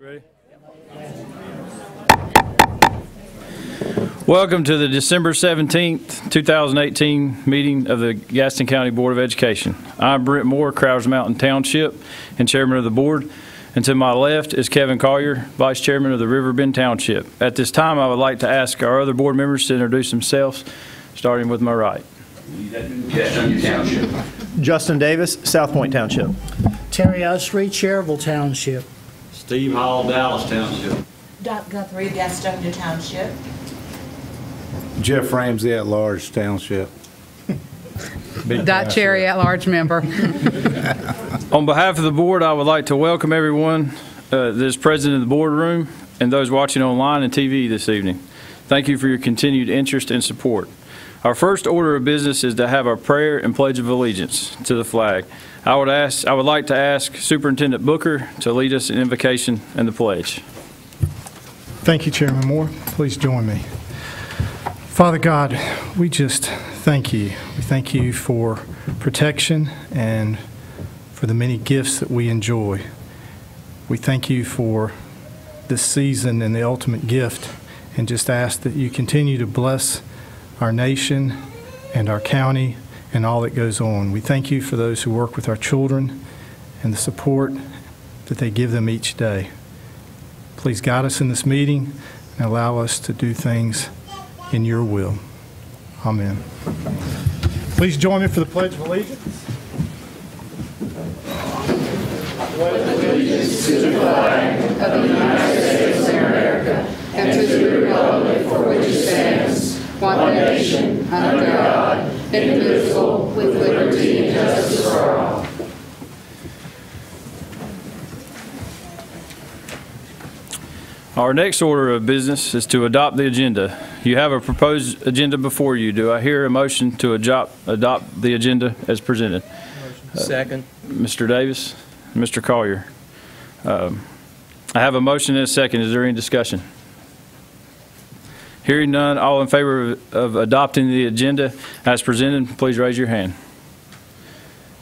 Ready? Welcome to the December 17th, 2018 meeting of the Gaston County Board of Education. I'm Brent Moore, Crowders Mountain Township and Chairman of the Board. And to my left is Kevin Collier, Vice Chairman of the Riverbend Township. At this time, I would like to ask our other board members to introduce themselves, starting with my right. Gaston Township. Justin Davis, South Point Township. Terry Usry, Cherryville Township. Steve Hall, Dallas Township. Dot Guthrie, Gaston Township. Jeff Ramsey at Large Township. Dot Cherry at Large member. On behalf of the board, I would like to welcome everyone that is present in the boardroom and those watching online and TV this evening. Thank you for your continued interest and support. Our first order of business is to have our prayer and pledge of allegiance to the flag. I would like to ask Superintendent Booker to lead us in invocation and the pledge. Thank you, Chairman Moore. Please join me. Father God, we just thank you. We thank you for protection and for the many gifts that we enjoy. We thank you for this season and the ultimate gift, and just ask that you continue to bless our nation and our county and all that goes on. We thank you for those who work with our children and the support that they give them each day. Please guide us in this meeting and allow us to do things in your will. Amen. Please join me for the Pledge of Allegiance. Allegiance to the flag of the United States of America and to the republic for which it stands, one nation, under God, indivisible, with liberty and justice for all. Our next order of business is to adopt the agenda. You have a proposed agenda before you. Do I hear a motion to adopt the agenda as presented? Second. Mr. Davis, Mr. Collier. I have a motion and a second. Is there any discussion? Hearing none, all in favor of adopting the agenda as presented, please raise your hand.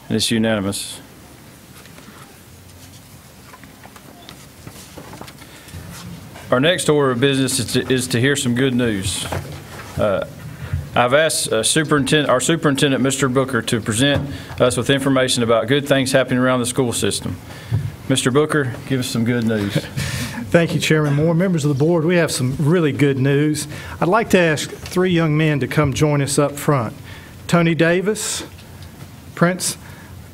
And it's unanimous. Our next order of business is to hear some good news. I've asked our superintendent, Mr. Booker, to present us with information about good things happening around the school system. Mr. Booker, give us some good news. Thank you, Chairman Moore. Members of the board, we have some really good news. I'd like to ask three young men to come join us up front. Tony Davis, Prince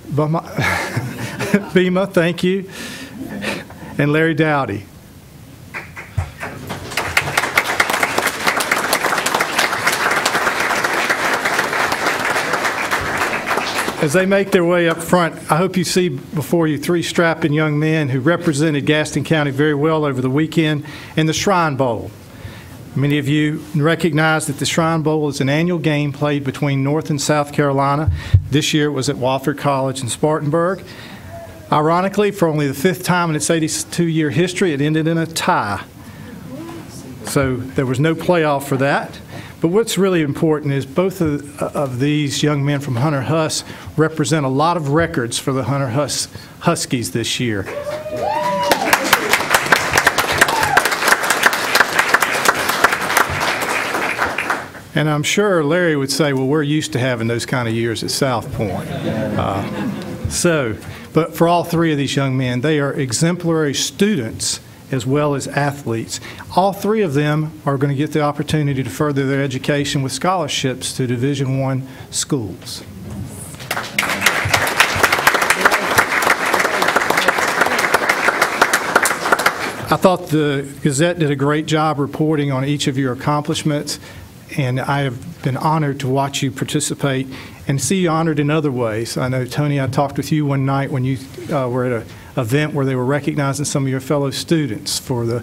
Bima, thank you, and Larry Dowdy. As they make their way up front, I hope you see before you three strapping young men who represented Gaston County very well over the weekend in the Shrine Bowl. Many of you recognize that the Shrine Bowl is an annual game played between North and South Carolina. This year it was at Wofford College in Spartanburg. Ironically, for only the fifth time in its 82-year history, it ended in a tie. So there was no playoff for that. But what's really important is both of these young men from Hunter Huss represent a lot of records for the Hunter Huskies this year. And I'm sure Larry would say, well, we're used to having those kind of years at South Point. But for all three of these young men, they are exemplary students as well as athletes. All three of them are going to get the opportunity to further their education with scholarships to Division I schools. I thought the Gazette did a great job reporting on each of your accomplishments, and I have been honored to watch you participate and see you honored in other ways. I know, Tony, I talked with you one night when you were at an event where they were recognizing some of your fellow students for the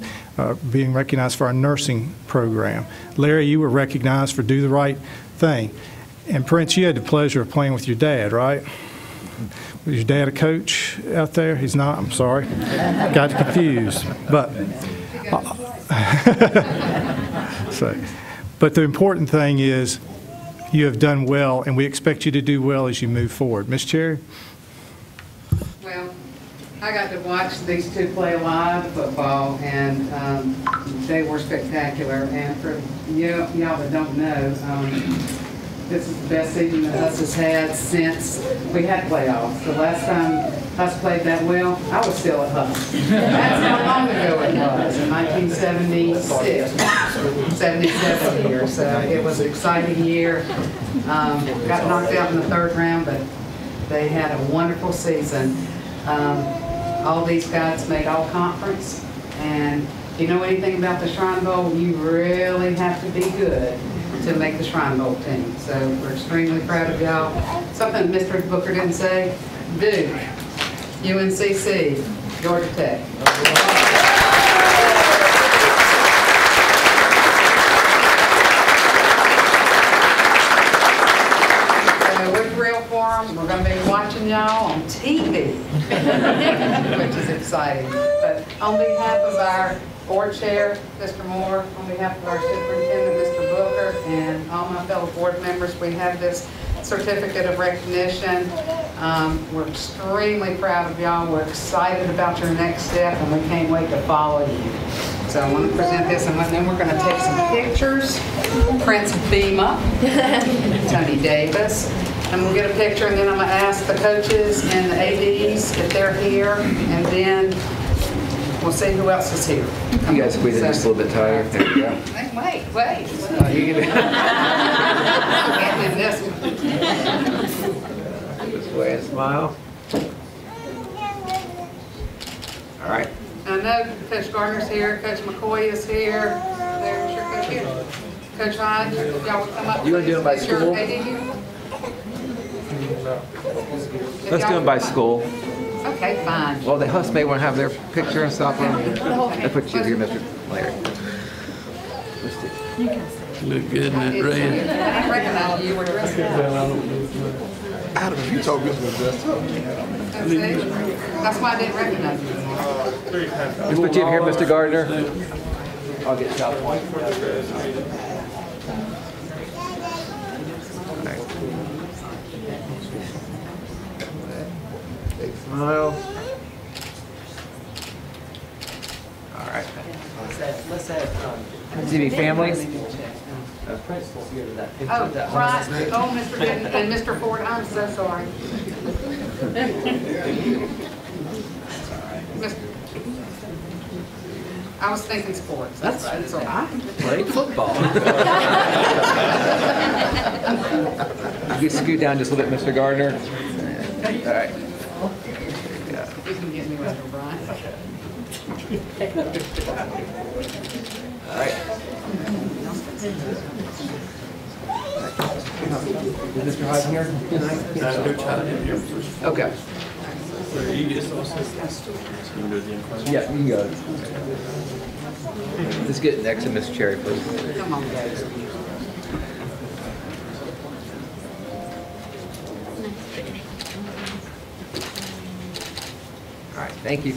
being recognized for our nursing program. Larry, you were recognized for Do the Right Thing. And Prince, you had the pleasure of playing with your dad, right? Was your dad a coach out there? He's not? I'm sorry. Got confused. But the important thing is you have done well, and we expect you to do well as you move forward. Ms. Cherry? Well, I got to watch these two play live football, and they were spectacular. And for y'all that don't know, this is the best season that Huss has had since we had playoffs. The last time Huss played that well, I was still at Huss. That's how long ago it was, in 1976, 77 year. So it was an exciting year. Got knocked out in the third round, but they had a wonderful season. All these guys made all conference, and if you know anything about the Shrine Bowl, you really have to be good to make the Shrine Bowl team. So we're extremely proud of y'all. Something Mr. Booker didn't say, Duke, UNCC, Georgia Tech. We're going to be watching y'all on TV, which is exciting. But on behalf of our board chair, Mr. Moore, on behalf of our superintendent, Mr. Booker, and all my fellow board members, we have this certificate of recognition. We're extremely proud of y'all. We're excited about your next step, and we can't wait to follow you. So I want to present this, and then we're going to take some pictures. Prince Beema, Tony Davis. And we'll get a picture, and then I'm going to ask the coaches and the ADs if they're here, and then we'll see who else is here. You guys squeeze it just a little bit tighter. There you go. Wait. You get it. Getting in this one. This way and smile. All right. I know Coach Gardner's here, Coach McCoy is here. There's your coach here. Coach Hyde, y'all will come up. You want to do it by Is your school? AD here? Let's do them by school. Okay, fine. Well, the Huss may want to have their picture and stuff. I put you here, Mr. Larry. Look good in that I didn't recognize you. You were dressed up. Adam, you told me to dress up. That's why I didn't recognize you. Let's put you here, Mr. Gardner. I'll get South Point. Big smile. All right. Let's have TV families. Oh, right. Oh, Mr. Denton and Mr. Ford, I'm so sorry. I was thinking sports. That's right. So I Playing football. You scoot down just a little bit, Mr. Gardner. All right. You can get me Mr. Bryant. All right. Is Mr. Hyde here tonight? Okay. Yeah, you can go. Let's get next to Miss Cherry, please. Come on, guys. All right, thank you.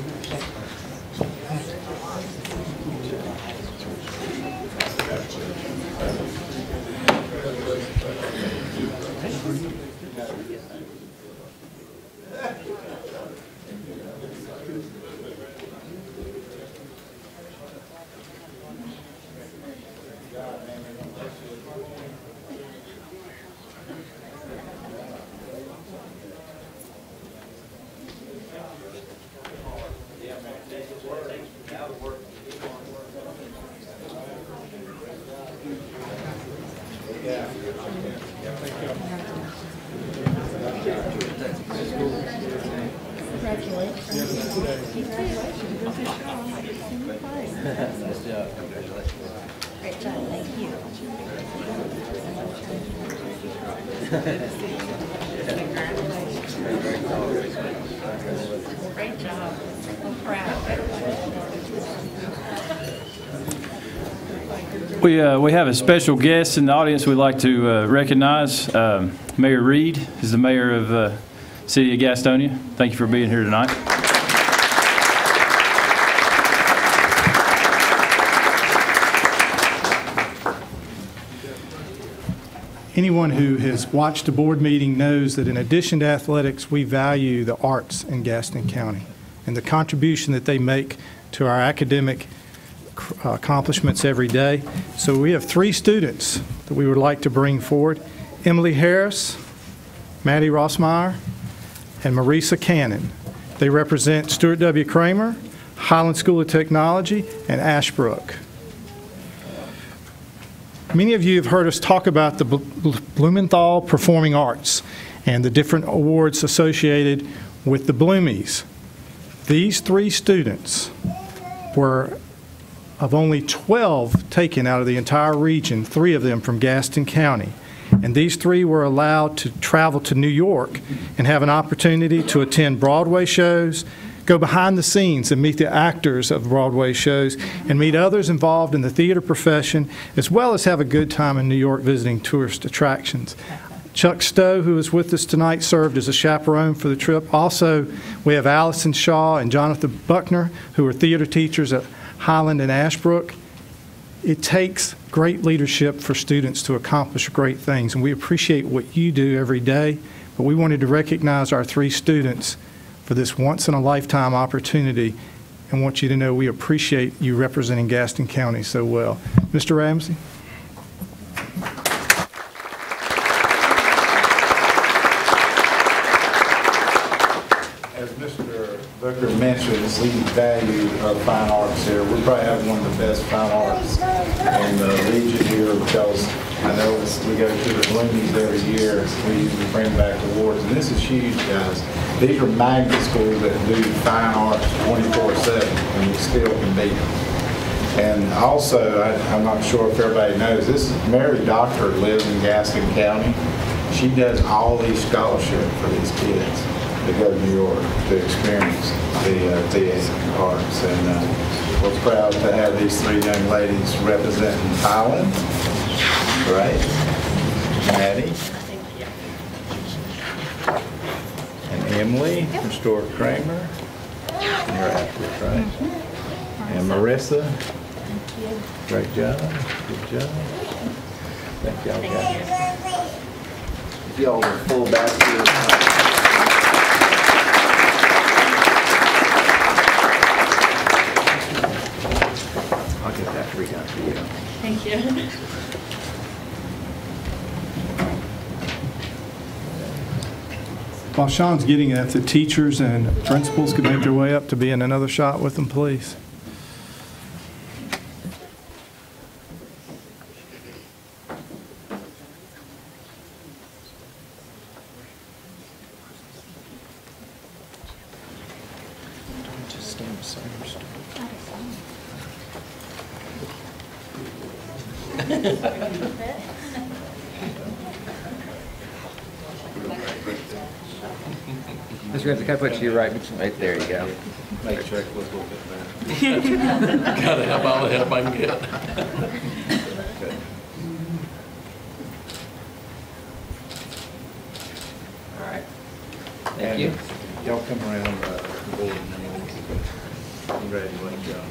Great job, thank you. Great job. I'm proud. We have a special guest in the audience we'd like to recognize. Mayor Reed is the mayor of City of Gastonia. Thank you for being here tonight. Anyone who has watched a board meeting knows that in addition to athletics, we value the arts in Gaston County. and the contribution that they make to our academic accomplishments every day. So we have 3 students that we would like to bring forward: Emily Harris, Maddie Rossmeyer, and Marisa Cannon. They represent Stuart W. Kramer, Highland School of Technology, and Ashbrook. Many of you have heard us talk about the Blumenthal Performing Arts and the different awards associated with the Bloomies. These 3 students were, of only 12 taken out of the entire region, 3 of them from Gaston County. And these 3 were allowed to travel to New York and have an opportunity to attend Broadway shows, go behind the scenes and meet the actors of Broadway shows, and meet others involved in the theater profession, as well as have a good time in New York visiting tourist attractions. Chuck Stowe, who is with us tonight, served as a chaperone for the trip. Also, we have Allison Shaw and Jonathan Buckner, who are theater teachers at Highland and Ashbrook. It takes great leadership for students to accomplish great things, and we appreciate what you do every day, but we wanted to recognize our 3 students for this once-in-a-lifetime opportunity, and want you to know we appreciate you representing Gaston County so well. Mr. Ramsey. As Mr. Booker mentioned, we value fine arts here. We probably have one of the best fine arts in the region here, because I know we go to the Bloomies every year. We usually bring back awards, and this is huge, guys. These are magnet schools that do fine arts 24/7, and we still can beat them. And also, I'm not sure if everybody knows, this is Mary Doctor lives in Gaston County. She does all these scholarships for these kids to go to New York to experience the theater arts. And we're proud to have these 3 young ladies representing Highland. Right? Maddie. And Emily from Stuart Kramer. And you're Ashbrook, right? And Marissa. Great job. Good job. Thank y'all guys. If y'all will pull back to I'll get that redone for you. Thank you. While Sean's getting it, if the teachers and principals could make their way up to be in another shot with them, please. Mr. Ramsey, can I put you right there? You go. Make sure it looks a little bit better. Gotta have all the help I can get. All right. Thank you. Y'all come around the board and congratulations, y'all.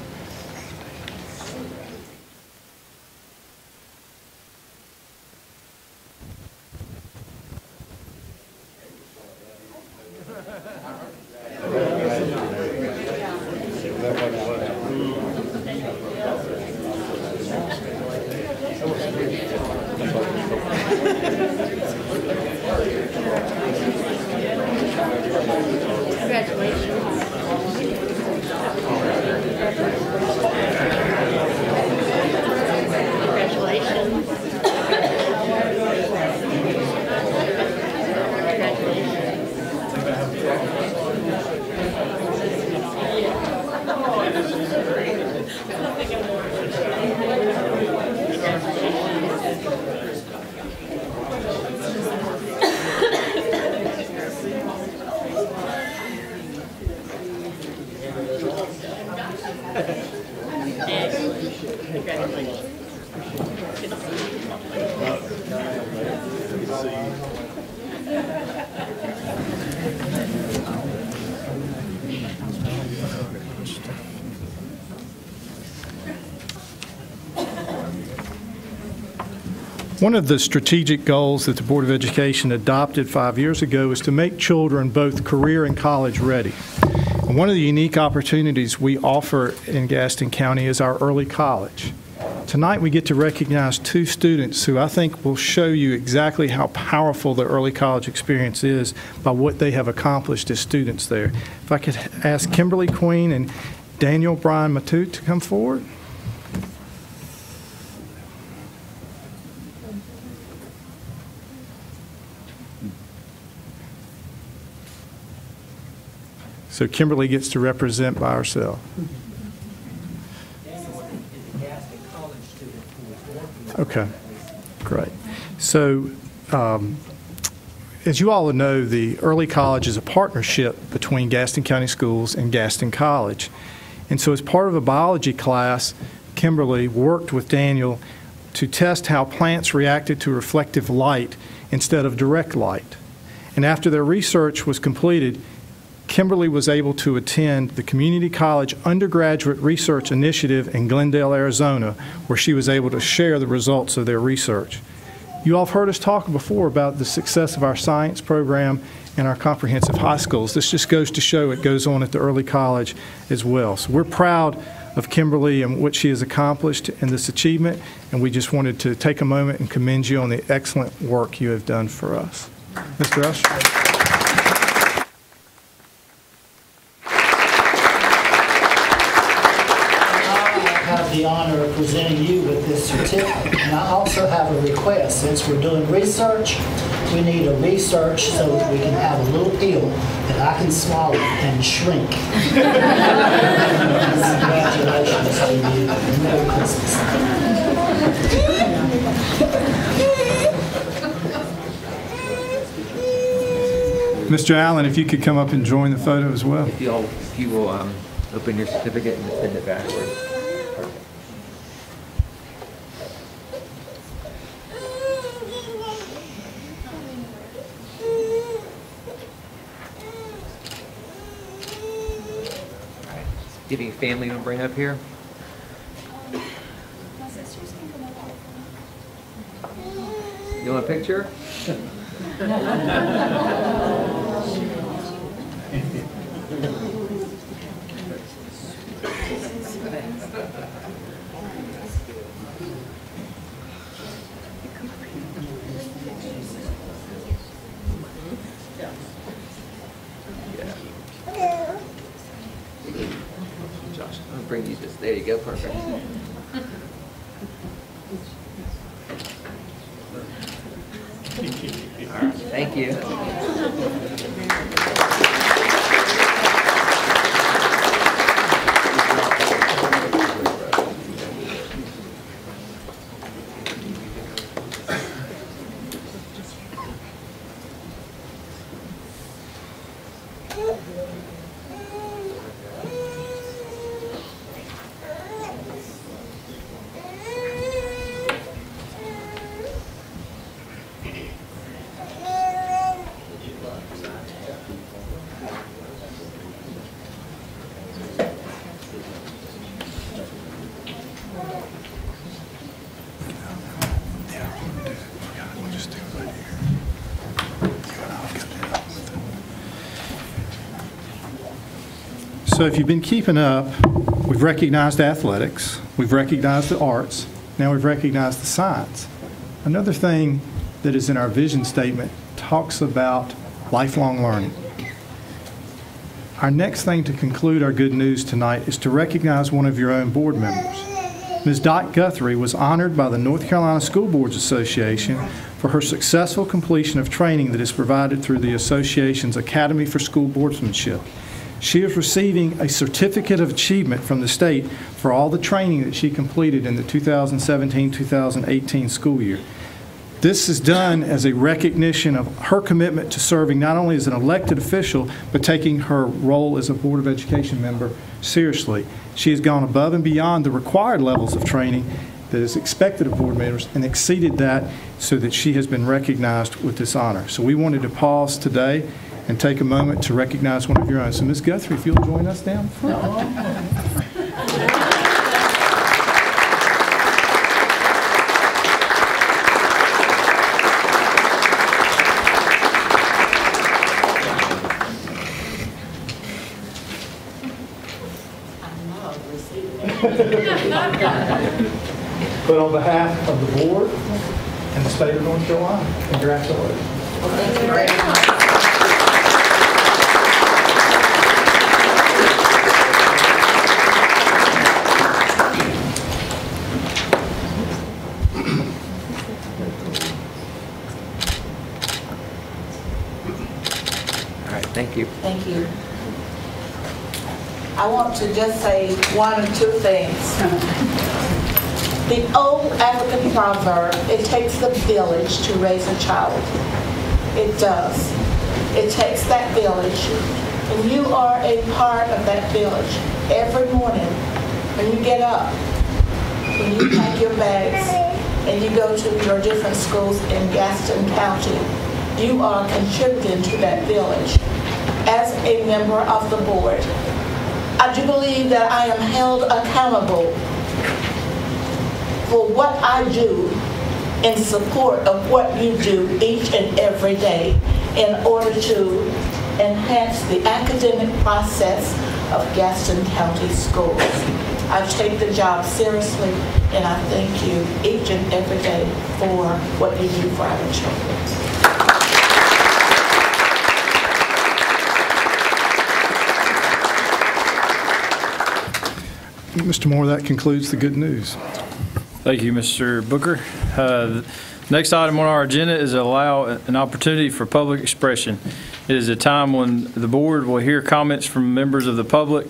One of the strategic goals that the Board of Education adopted 5 years ago is to make children both career and college ready. And And one of the unique opportunities we offer in Gaston County is our early college. Tonight we get to recognize 2 students who I think will show you exactly how powerful the early college experience is by what they have accomplished as students there. If I could ask Kimberly Queen and Daniel Brian Matute to come forward. So Kimberly gets to represent by herself. Okay, great. So as you all know, the early college is a partnership between Gaston County Schools and Gaston College. And so as part of a biology class, Kimberly worked with Daniel to test how plants reacted to reflective light instead of direct light. And after their research was completed, Kimberly was able to attend the Community College Undergraduate Research Initiative in Glendale, Arizona, where she was able to share the results of their research. You all have heard us talk before about the success of our science program and our comprehensive high schools. This just goes to show it goes on at the early college as well. So we're proud of Kimberly and what she has accomplished in this achievement, and we just wanted to take a moment and commend you on the excellent work you have done for us. Mr. Usher. The honor of presenting you with this certificate. And I also have a request. Since we're doing research, we need a research so that we can have a little pill that I can swallow and shrink. Congratulations to you. Merry Christmas. Mr. Allen, if you could come up and join the photo as well. If you will open your certificate and send it backwards. Giving family to bring up here. You want a picture? Josh, I'm gonna bring you this. There you go, perfect. All right, thank you. So if you've been keeping up, we've recognized athletics, we've recognized the arts, now we've recognized the science. Another thing that is in our vision statement talks about lifelong learning. Our next thing to conclude our good news tonight is to recognize one of your own board members. Ms. Dot Guthrie was honored by the North Carolina School Boards Association for her successful completion of training that is provided through the association's Academy for School Boardsmanship. She is receiving a certificate of achievement from the state for all the training that she completed in the 2017-2018 school year. This is done as a recognition of her commitment to serving not only as an elected official, but taking her role as a Board of Education member seriously. She has gone above and beyond the required levels of training that is expected of board members and exceeded that so that she has been recognized with this honor. So we wanted to pause today and take a moment to recognize one of your own. So Ms. Guthrie, if you'll join us down front. But on behalf of the board and the state of North Carolina, congratulations. Thank you very much. All right, thank you. Thank you. I want to just say one or two things. The old African proverb, it takes a village to raise a child. It does. It takes that village. And you are a part of that village. Every morning, when you get up, when you pack your bags, and you go to your different schools in Gaston County, you are contributing to that village. As a member of the board, I do believe that I am held accountable for what I do in support of what you do each and every day in order to enhance the academic process of Gaston County schools. I take the job seriously, and I thank you each and every day for what you do for our children. Mr. Moore, that concludes the good news. Thank you, Mr. Booker. Next item on our agenda is allow an opportunity for public expression. It is a time when the board will hear comments from members of the public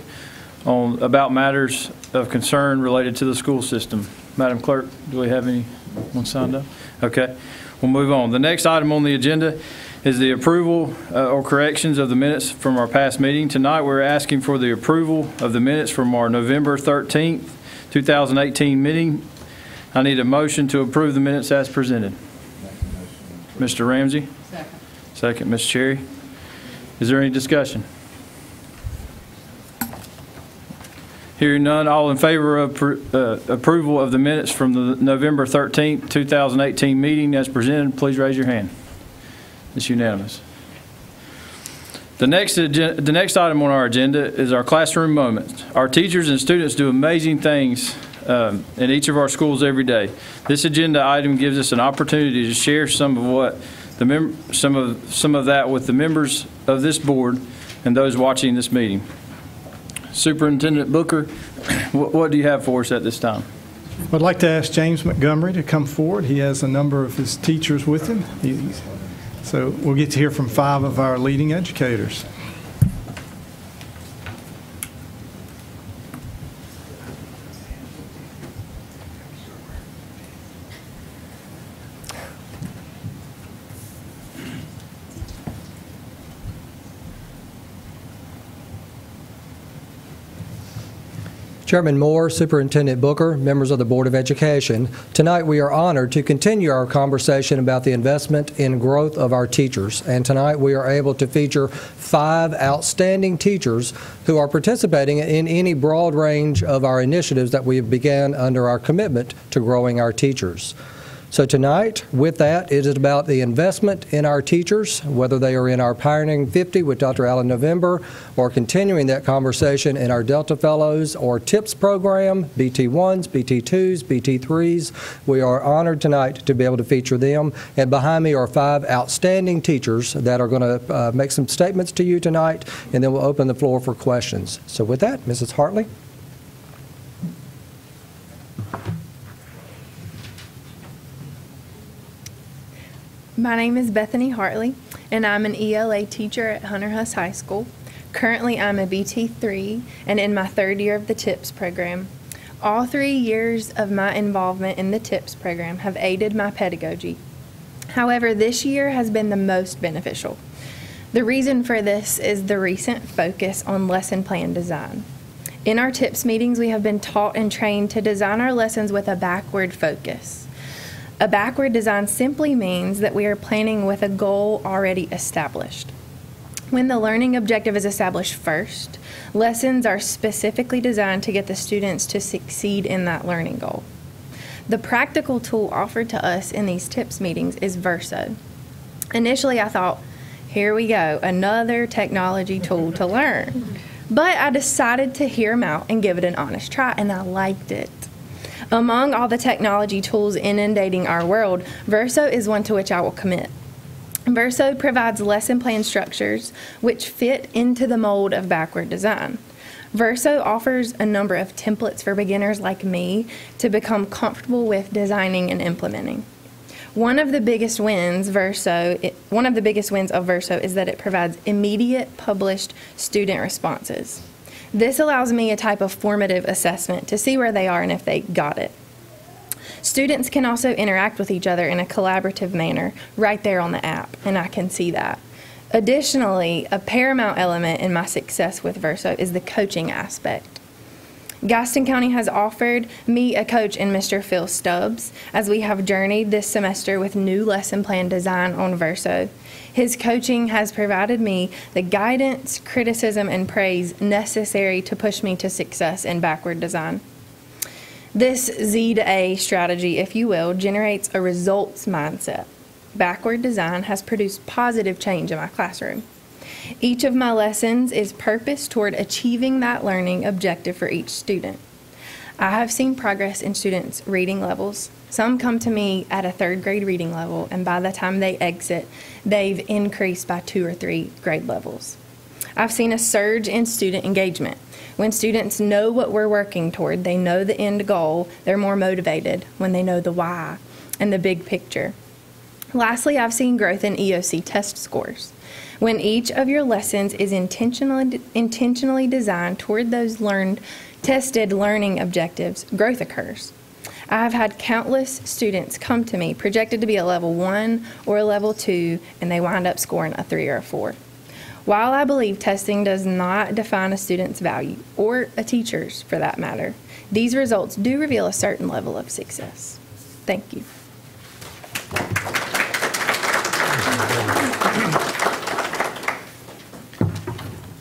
about matters of concern related to the school system. Madam Clerk, do we have anyone signed up? Okay, we'll move on. The next item on the agenda is the approval or corrections of the minutes from our past meeting. Tonight we're asking for the approval of the minutes from our November 13th, 2018 meeting. I need a motion to approve the minutes as presented. Mr. Ramsey? Second. Second, Ms. Cherry. Is there any discussion? Hearing none, all in favor of approval of the minutes from the November 13th, 2018 meeting as presented, please raise your hand. It's unanimous. The next item on our agenda is our classroom moments. Our teachers and students do amazing things in each of our schools every day. This agenda item gives us an opportunity to share some of that with the members of this board and those watching this meeting. Superintendent Booker, what do you have for us at this time? I'd like to ask James Montgomery to come forward. He has a number of his teachers with him. So we'll get to hear from 5 of our leading educators. Chairman Moore, Superintendent Booker, members of the Board of Education, tonight we are honored to continue our conversation about the investment in growth of our teachers. And tonight we are able to feature 5 outstanding teachers who are participating in any broad range of our initiatives that we have began under our commitment to growing our teachers. So tonight, with that, it is about the investment in our teachers, whether they are in our Pioneering 50 with Dr. Allen November, or continuing that conversation in our Delta Fellows or TIPS program, BT1s, BT2s, BT3s. We are honored tonight to be able to feature them. And behind me are 5 outstanding teachers that are going to make some statements to you tonight, and then we'll open the floor for questions. So with that, Mrs. Hartley. My name is Bethany Hartley, and I'm an ELA teacher at Hunter Huss High School. Currently, I'm a BT3 and in my 3rd year of the TIPS program. All 3 years of my involvement in the TIPS program have aided my pedagogy. However, this year has been the most beneficial. The reason for this is the recent focus on lesson plan design. In our TIPS meetings, we have been taught and trained to design our lessons with a backward focus. A backward design simply means that we are planning with a goal already established. When the learning objective is established first, lessons are specifically designed to get the students to succeed in that learning goal. The practical tool offered to us in these TIPS meetings is Verso. Initially, I thought, here we go, another technology tool to learn. But I decided to hear him out and give it an honest try, and I liked it. Among all the technology tools inundating our world, Verso is one to which I will commit. Verso provides lesson plan structures which fit into the mold of backward design. Verso offers a number of templates for beginners like me to become comfortable with designing and implementing. One of the biggest wins of Verso is that it provides immediate published student responses. This allows me a type of formative assessment to see where they are and if they got it. Students can also interact with each other in a collaborative manner right there on the app, and I can see that. Additionally, a paramount element in my success with Verso is the coaching aspect. Gaston County has offered me a coach in Mr. Phil Stubbs as we have journeyed this semester with new lesson plan design on Verso. His coaching has provided me the guidance, criticism, and praise necessary to push me to success in backward design. This Z to A strategy, if you will, generates a results mindset. Backward design has produced positive change in my classroom. Each of my lessons is purposed toward achieving that learning objective for each student. I have seen progress in students' reading levels. Some come to me at a 3rd grade reading level, and by the time they exit, they've increased by 2 or 3 grade levels. I've seen a surge in student engagement. When students know what we're working toward, they know the end goal, they're more motivated when they know the why and the big picture. Lastly, I've seen growth in EOC test scores. When each of your lessons is intentionally designed toward those tested learning objectives, growth occurs. I have had countless students come to me projected to be a level 1 or a level 2, and they wind up scoring a 3 or a 4. While I believe testing does not define a student's value, or a teacher's for that matter, these results do reveal a certain level of success. Thank you.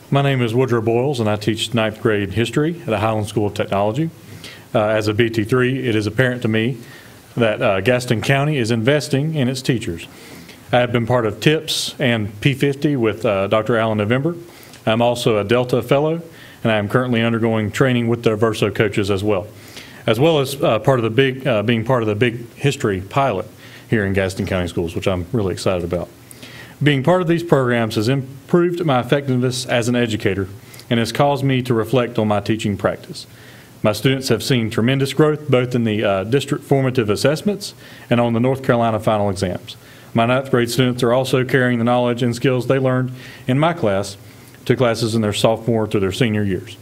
My name is Woodrow Boyles, and I teach 9th grade history at the Highland School of Technology. As a BT3, it is apparent to me that Gaston County is investing in its teachers. I have been part of TIPS and P50 with Dr. Alan November. I'm also a Delta Fellow, and I am currently undergoing training with the Verso coaches as well as part of the being part of the big history pilot here in Gaston County Schools, which I'm really excited about. Being part of these programs has improved my effectiveness as an educator and has caused me to reflect on my teaching practice. My students have seen tremendous growth both in the district formative assessments and on the North Carolina final exams. My 9th grade students are also carrying the knowledge and skills they learned in my class to classes in their sophomore to their senior years.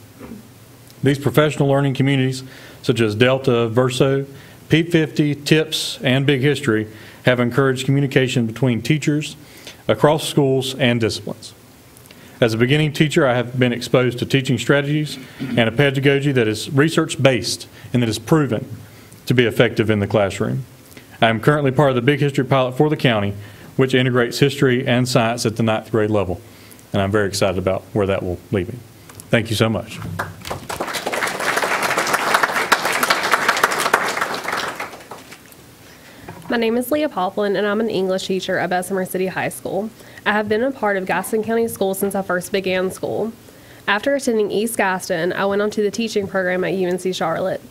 These professional learning communities, such as Delta, Verso, P50, TIPS, and Big History, have encouraged communication between teachers across schools and disciplines. As a beginning teacher, I have been exposed to teaching strategies and a pedagogy that is research-based and that is proven to be effective in the classroom. I am currently part of the Big History Pilot for the county, which integrates history and science at the 9th grade level, and I'm very excited about where that will lead me. Thank you so much. My name is Leah Poplin, and I'm an English teacher at Bessemer City High School. I have been a part of Gaston County Schools since I first began school. After attending East Gaston, I went on to the teaching program at UNC Charlotte.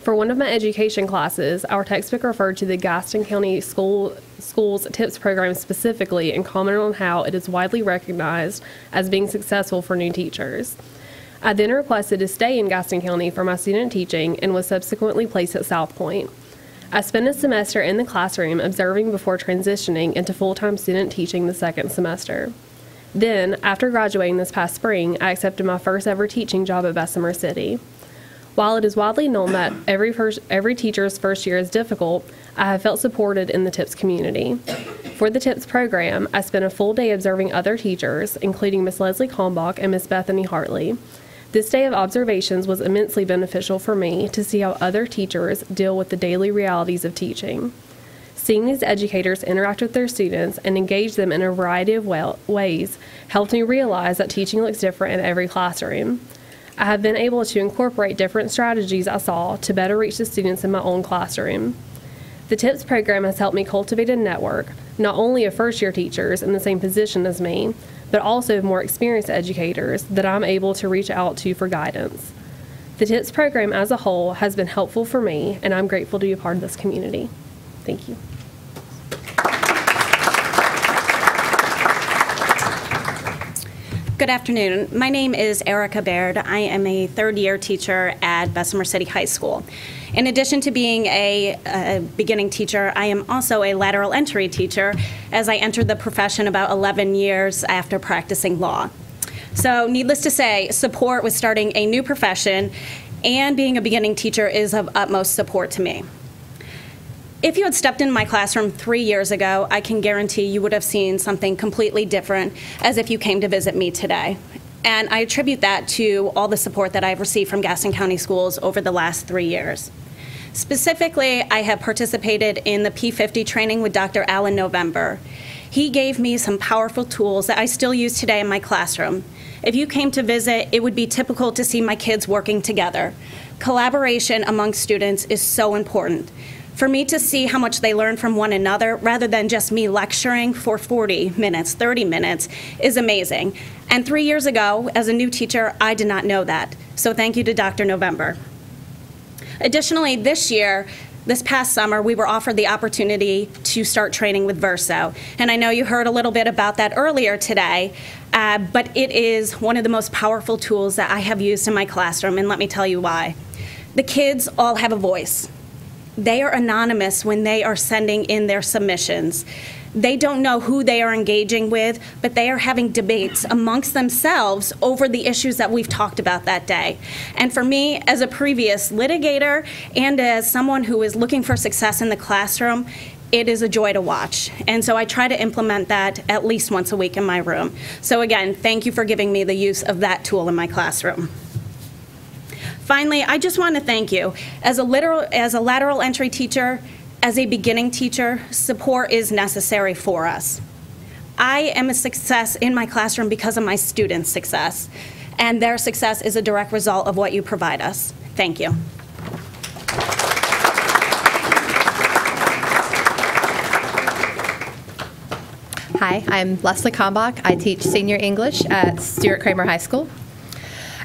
For one of my education classes, our textbook referred to the Gaston County Schools TIPS program specifically and commented on how it is widely recognized as being successful for new teachers. I then requested to stay in Gaston County for my student teaching and was subsequently placed at South Point. I spent a semester in the classroom observing before transitioning into full-time student teaching the second semester. Then, after graduating this past spring, I accepted my first ever teaching job at Bessemer City. While it is widely known that every teacher's first year is difficult, I have felt supported in the TIPS community. For the TIPS program, I spent a full day observing other teachers, including Miss Leslie Kalmbach and Miss Bethany Hartley. This day of observations was immensely beneficial for me to see how other teachers deal with the daily realities of teaching. Seeing these educators interact with their students and engage them in a variety of ways helped me realize that teaching looks different in every classroom. I have been able to incorporate different strategies I saw to better reach the students in my own classroom. The TIPS program has helped me cultivate a network, not only of first-year teachers in the same position as me, but also more experienced educators that I'm able to reach out to for guidance. The TIPS program as a whole has been helpful for me, and I'm grateful to be a part of this community. Thank you. Good afternoon. My name is Erica Baird. I am a third-year teacher at Bessemer City High School. In addition to being a beginning teacher, I am also a lateral entry teacher, as I entered the profession about 11 years after practicing law. So needless to say, support with starting a new profession and being a beginning teacher is of utmost support to me. If you had stepped in my classroom 3 years ago, I can guarantee you would have seen something completely different as if you came to visit me today. And I attribute that to all the support that I've received from Gaston County Schools over the last 3 years. Specifically, I have participated in the P50 training with Dr. Alan November. He gave me some powerful tools that I still use today in my classroom. If you came to visit, it would be typical to see my kids working together. Collaboration among students is so important. For me to see how much they learn from one another rather than just me lecturing for 40 minutes, 30 minutes is amazing. And 3 years ago, as a new teacher, I did not know that. So thank you to Dr. November. Additionally, this past summer, we were offered the opportunity to start training with Verso. And I know you heard a little bit about that earlier today, but it is one of the most powerful tools that I have used in my classroom, and let me tell you why. The kids all have a voice. They are anonymous when they are sending in their submissions. They don't know who they are engaging with, but they are having debates amongst themselves over the issues that we've talked about that day. And for me, as a previous litigator and as someone who is looking for success in the classroom, it is a joy to watch. And so I try to implement that at least once a week in my room. So again, thank you for giving me the use of that tool in my classroom. Finally, I just want to thank you. As a lateral entry teacher, as a beginning teacher, support is necessary for us. I am a success in my classroom because of my students' success, and their success is a direct result of what you provide us. Thank you. Hi, I'm Leslie Kalmbach. I teach senior English at Stuart Kramer High School.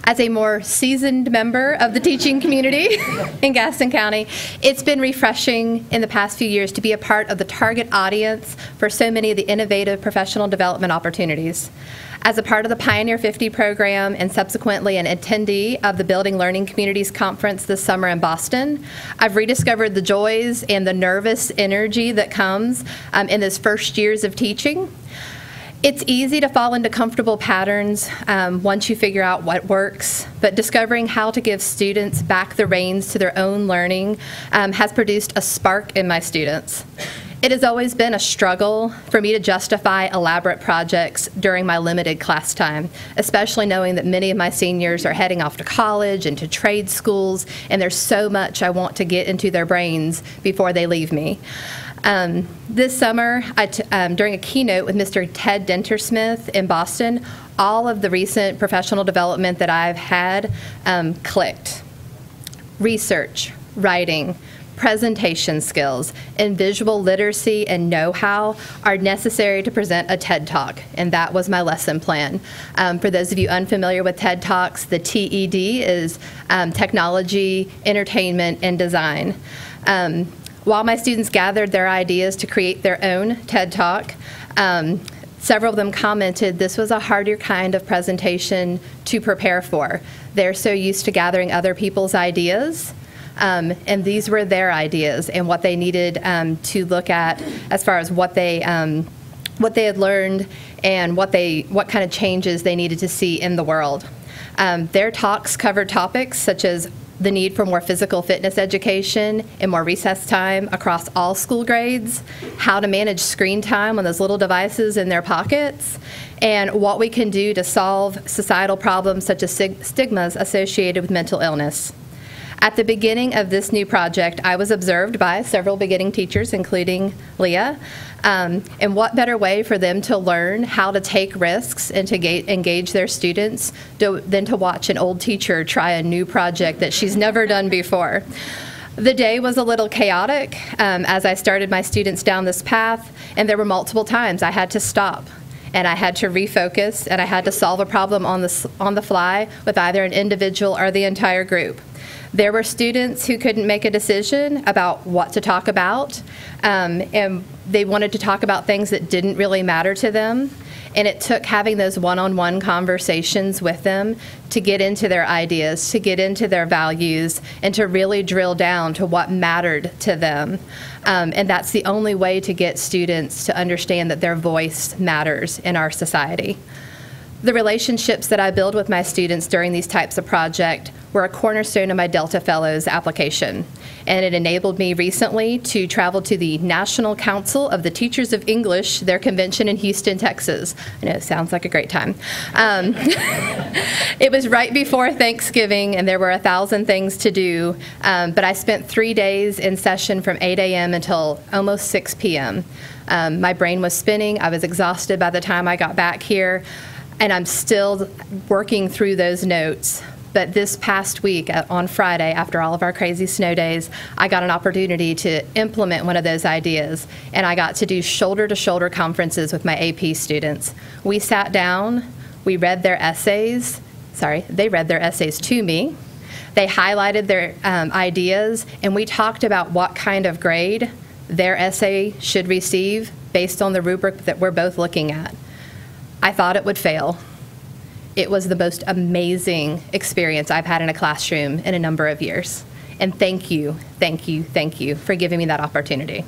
As a more seasoned member of the teaching community in Gaston County, it's been refreshing in the past few years to be a part of the target audience for so many of the innovative professional development opportunities. As a part of the Pioneer 50 program and subsequently an attendee of the Building Learning Communities Conference this summer in Boston, I've rediscovered the joys and the nervous energy that comes in those first years of teaching. It's easy to fall into comfortable patterns once you figure out what works, but discovering how to give students back the reins to their own learning has produced a spark in my students. It has always been a struggle for me to justify elaborate projects during my limited class time, especially knowing that many of my seniors are heading off to college and to trade schools, and there's so much I want to get into their brains before they leave me. This summer, during a keynote with Mr. Ted Dentersmith in Boston, all of the recent professional development that I've had clicked. Research, writing, presentation skills, and visual literacy and know-how are necessary to present a TED Talk, and that was my lesson plan. For those of you unfamiliar with TED Talks, the TED is technology, entertainment, and design. While my students gathered their ideas to create their own TED Talk, several of them commented this was a harder kind of presentation to prepare for. They're so used to gathering other people's ideas, and these were their ideas and what they needed to look at as far as what they had learned and what kind of changes they needed to see in the world. Their talks covered topics such as the need for more physical fitness education and more recess time across all school grades, how to manage screen time on those little devices in their pockets, and what we can do to solve societal problems such as stigmas associated with mental illness. At the beginning of this new project, I was observed by several beginning teachers, including Leah, and what better way for them to learn how to take risks and to engage their students than to watch an old teacher try a new project that she's never done before. The day was a little chaotic as I started my students down this path, and there were multiple times I had to stop and I had to refocus, and I had to solve a problem on the fly with either an individual or the entire group. There were students who couldn't make a decision about what to talk about, and they wanted to talk about things that didn't really matter to them. And it took having those one-on-one conversations with them to get into their ideas, to get into their values, and to really drill down to what mattered to them. And that's the only way to get students to understand that their voice matters in our society. The relationships that I build with my students during these types of projects were a cornerstone of my Delta Fellows application. And it enabled me recently to travel to the National Council of the Teachers of English, their convention in Houston, Texas. I know it sounds like a great time. It was right before Thanksgiving, and there were 1,000 things to do. But I spent 3 days in session from 8 a.m. until almost 6 p.m. My brain was spinning. I was exhausted by the time I got back here. And I'm still working through those notes. But this past week, on Friday, after all of our crazy snow days, I got an opportunity to implement one of those ideas. And I got to do shoulder-to-shoulder conferences with my AP students. We sat down, we read their essays. They read their essays to me. They highlighted their ideas, and we talked about what kind of grade their essay should receive based on the rubric that we're both looking at. I thought it would fail. It was the most amazing experience I've had in a classroom in a number of years. And thank you, thank you, thank you for giving me that opportunity.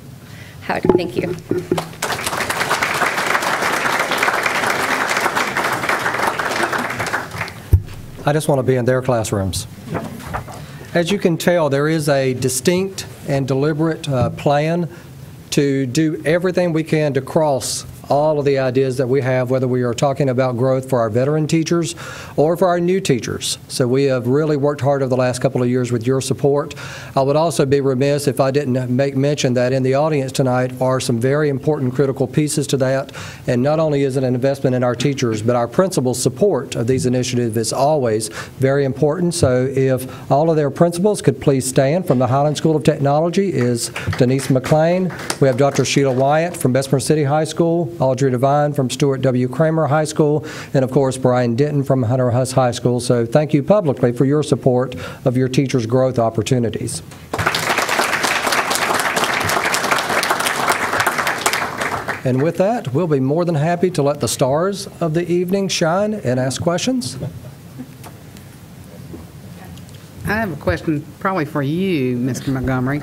Thank you. I just want to be in their classrooms. As you can tell, there is a distinct and deliberate plan to do everything we can to cross all of the ideas that we have, whether we are talking about growth for our veteran teachers or for our new teachers. So we have really worked hard over the last couple of years with your support. I would also be remiss if I didn't make mention that in the audience tonight are some very important critical pieces to that. And not only is it an investment in our teachers, but our principals' support of these initiatives is always very important. So if all of their principals could please stand. From the Highland School of Technology is Denise McClain. We have Dr. Sheila Wyatt from Bessemer City High School, Audrey Devine from Stuart W. Kramer High School, and of course Brian Denton from Hunter Huss High School. So thank you publicly for your support of your teachers' growth opportunities. And with that, we'll be more than happy to let the stars of the evening shine and ask questions. I have a question probably for you, Mr. Montgomery.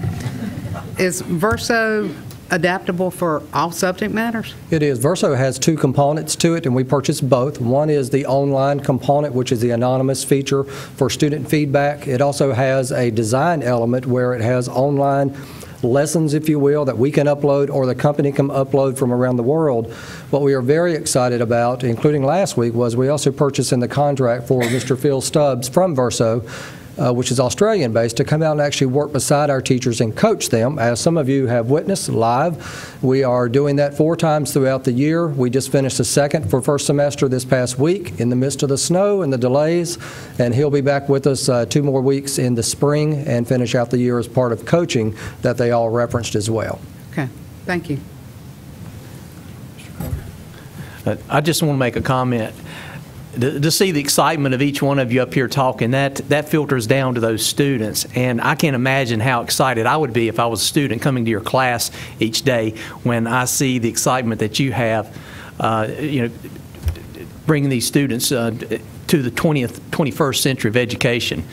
Is Verso adaptable for all subject matters? It is. Verso has two components to it, and we purchased both. One is the online component, which is the anonymous feature for student feedback. It also has a design element where it has online lessons, if you will, that we can upload or the company can upload from around the world. What we are very excited about, including last week, was we also purchased in the contract for Mr. Phil Stubbs from Verso, which is Australian-based, to come out and actually work beside our teachers and coach them, as some of you have witnessed live. We are doing that 4 times throughout the year. We just finished the second for first semester this past week in the midst of the snow and the delays, and he'll be back with us 2 more weeks in the spring and finish out the year as part of coaching that they all referenced as well. Okay, thank you. I just want to make a comment. To see the excitement of each one of you up here talking, that filters down to those students. And I can't imagine how excited I would be if I was a student coming to your class each day when I see the excitement that you have, bringing these students to the 21st century of education.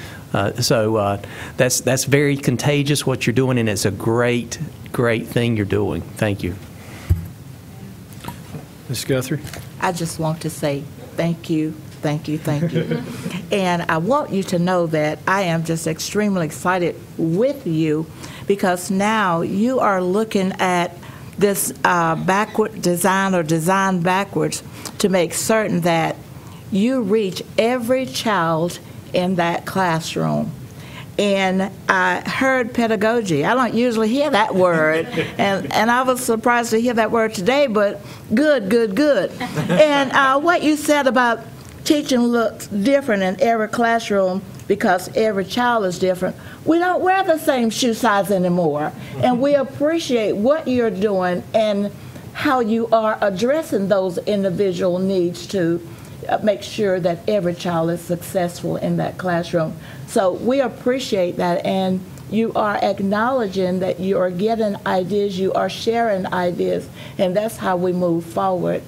So that's very contagious what you're doing, and it's a great thing you're doing. Thank you. Ms. Guthrie? I just want to say thank you, thank you, thank you. And I want you to know that I am just extremely excited with you, because now you are looking at this backward design or design backwards to make certain that you reach every child in that classroom. And I heard pedagogy. I don't usually hear that word, and I was surprised to hear that word today, but good. And what you said about teaching looks different in every classroom because every child is different. We don't wear the same shoe size anymore, and we appreciate what you're doing and how you are addressing those individual needs to make sure that every child is successful in that classroom. So we appreciate that, and you are acknowledging that you are getting ideas, you are sharing ideas, and that's how we move forward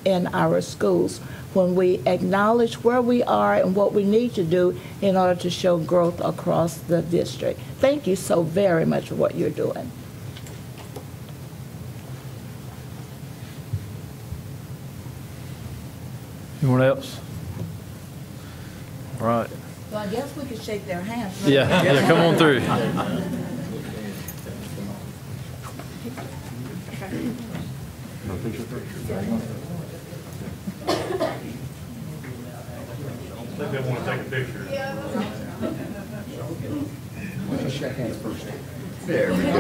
in our schools, when we acknowledge where we are and what we need to do in order to show growth across the district. Thank you so very much for what you're doing. Anyone else? All right. So I guess we could shake their hands. Yeah, come on through. I think they want to take a picture. Shake hands first. There we go.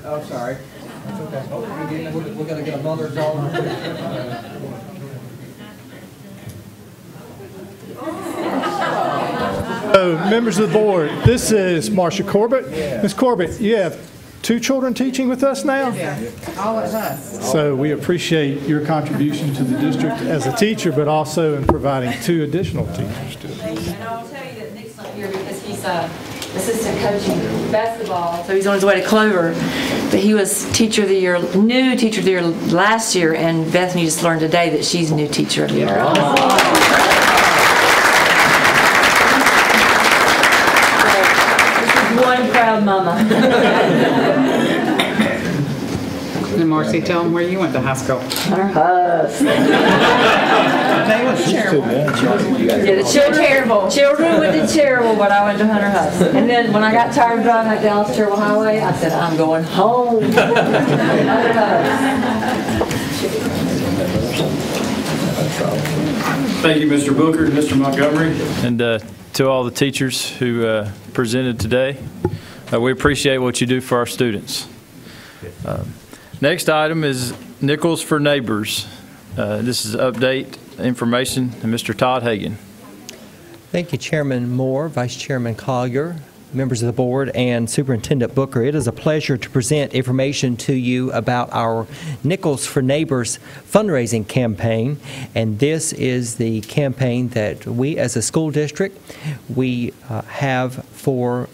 Oh, sorry. It's okay. We're going to get a mother's all. So, members of the board, this is Marcia Corbett. Ms. Corbett, you have 2 children teaching with us now? All of us. So we appreciate your contribution to the district as a teacher, but also in providing 2 additional teachers to it. And I'll tell you that Nick's not here because he's assistant coaching basketball, so he's on his way to Clover. But he was teacher of the year, new teacher of the year last year, and Bethany just learned today that she's new teacher of the year. One proud mama. And Marcy, tell them where you went to high school. Hunter Huss. They went to Cherryville. Yeah, the children went to Cherryville, but I went to Hunter Huss. And then when I got tired of driving that Dallas Cherryville Highway, I said, I'm going home. Hunter Huss. Thank you, Mr. Booker and Mr. Montgomery, and to all the teachers who presented today. We appreciate what you do for our students. Next item is Nickels for Neighbors. This is update information, and Mr. Todd Hagan. Thank you, Chairman Moore, Vice Chairman Collier, members of the board, and Superintendent Booker. It is a pleasure to present information to you about our Nickels for Neighbors fundraising campaign. And this is the campaign that we as a school district, we have for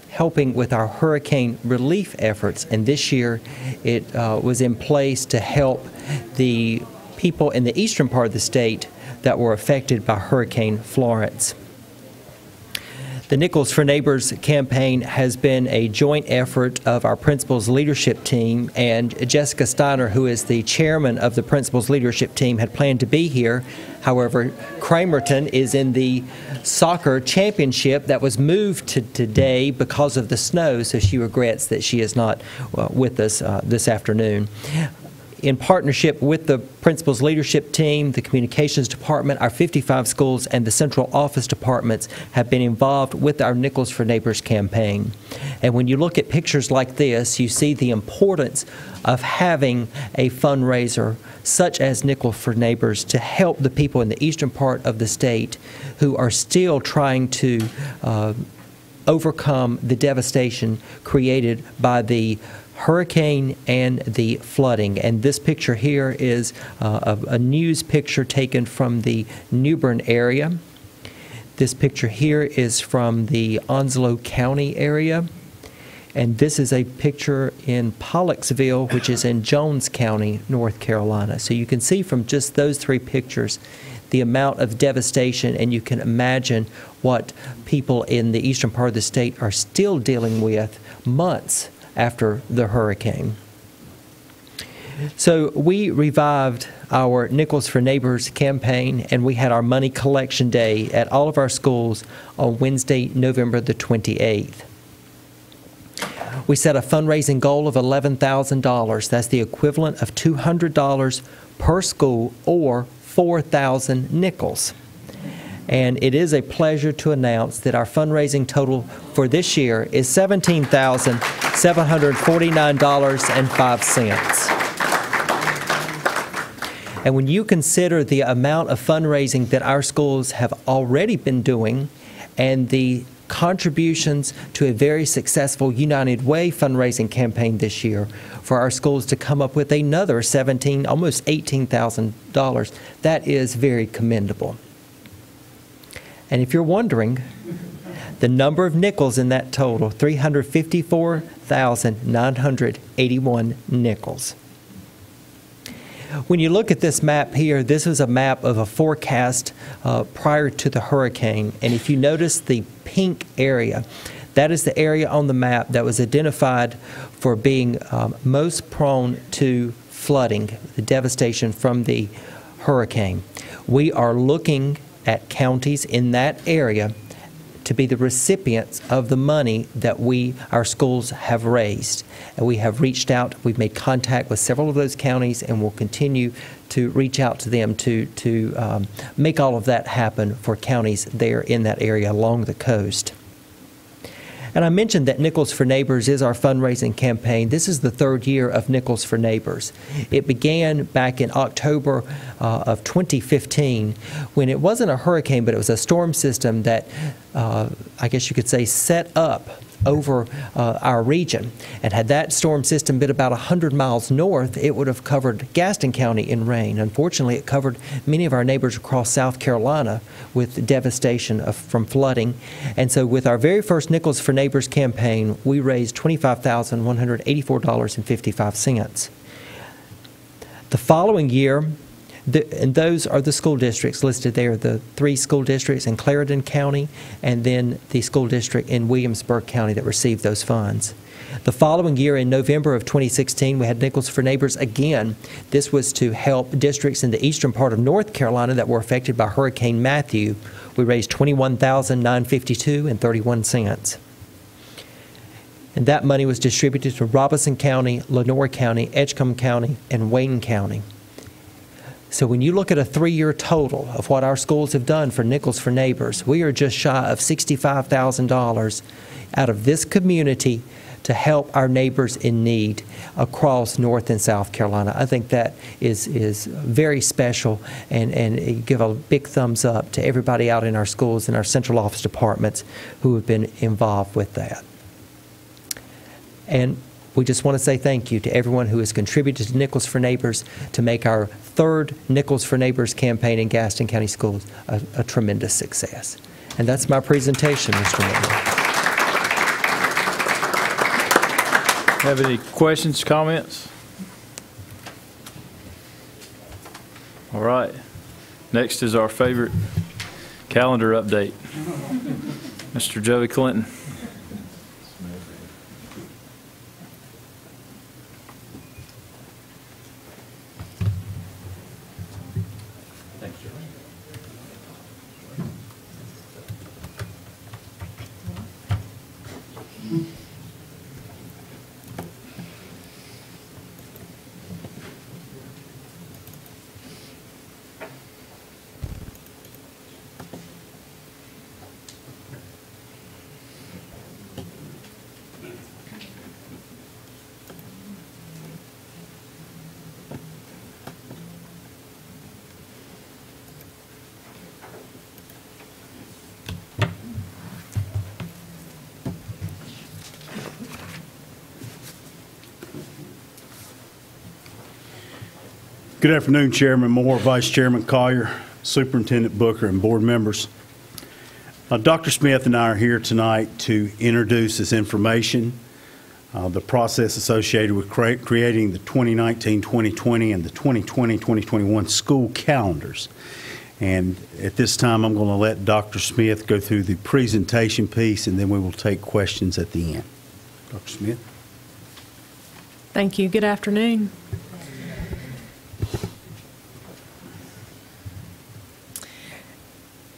helping with our hurricane relief efforts. And this year it was in place to help the people in the eastern part of the state that were affected by Hurricane Florence. The Nickels for Neighbors campaign has been a joint effort of our principals leadership team, and Jessica Steiner, who is the chairman of the principals leadership team, had planned to be here. However, Cramerton is in the soccer championship that was moved to today because of the snow, so she regrets that she is not with us this afternoon. In partnership with the principal's leadership team, the communications department, our 55 schools, and the central office departments have been involved with our Nickels for Neighbors campaign. And when you look at pictures like this, you see the importance of having a fundraiser such as Nickels for Neighbors to help the people in the eastern part of the state who are still trying to overcome the devastation created by the hurricane and the flooding. And this picture here is a news picture taken from the New Bern area. This picture here is from the Onslow County area. And this is a picture in Pollexville, which is in Jones County, North Carolina. So you can see from just those three pictures the amount of devastation, and you can imagine what people in the eastern part of the state are still dealing with months after the hurricane. So we revived our Nickels for Neighbors campaign, and we had our money collection day at all of our schools on Wednesday, November the 28th. We set a fundraising goal of $11,000. That's the equivalent of $200 per school, or 4,000 nickels. And it is a pleasure to announce that our fundraising total for this year is $17,749.05. And when you consider the amount of fundraising that our schools have already been doing and the contributions to a very successful United Way fundraising campaign this year, for our schools to come up with another $17,000, almost $18,000, that is very commendable. And if you're wondering, the number of nickels in that total, 354,981 nickels. When you look at this map here, this is a map of a forecast prior to the hurricane. And if you notice the pink area, that is the area on the map that was identified for being most prone to flooding, the devastation from the hurricane. We are looking at counties in that area to be the recipients of the money that our schools have raised. And we have reached out, we've made contact with several of those counties, and will continue to reach out to them to make all of that happen for counties there in that area along the coast. And I mentioned that Nickels for Neighbors is our fundraising campaign. This is the third year of Nickels for Neighbors. It began back in October of 2015 when it wasn't a hurricane, but it was a storm system that I guess you could say set up over our region. And had that storm system been about 100 miles north, it would have covered Gaston County in rain. Unfortunately, it covered many of our neighbors across South Carolina with devastation from flooding. And so with our very first Nickels for Neighbors campaign, we raised $25,184.55. The following year, and those are the school districts listed there, the 3 school districts in Clarendon County, and then the school district in Williamsburg County that received those funds. The following year, in November of 2016, we had Nickels for Neighbors again. This was to help districts in the eastern part of North Carolina that were affected by Hurricane Matthew. We raised $21,952.31. And that money was distributed to Robeson County, Lenoir County, Edgecombe County, and Wayne County. So when you look at a 3-year total of what our schools have done for Nickels for Neighbors, we are just shy of $65,000 out of this community to help our neighbors in need across North and South Carolina. I think that is very special, and give a big thumbs up to everybody out in our schools and our central office departments who have been involved with that. And we just want to say thank you to everyone who has contributed to Nickels for Neighbors to make our third Nickels for Neighbors campaign in Gaston County Schools a tremendous success. And that's my presentation, Mr. Mayor. Have any questions, comments? All right. Next is our favorite calendar update. Mr. Joey Clinton. Good afternoon, Chairman Moore, Vice Chairman Collier, Superintendent Booker, and board members. Dr. Smith and I are here tonight to introduce this information, the process associated with creating the 2019-2020 and the 2020-2021 school calendars. And at this time, I'm going to let Dr. Smith go through the presentation piece, and then we will take questions at the end. Dr. Smith. Thank you. Good afternoon.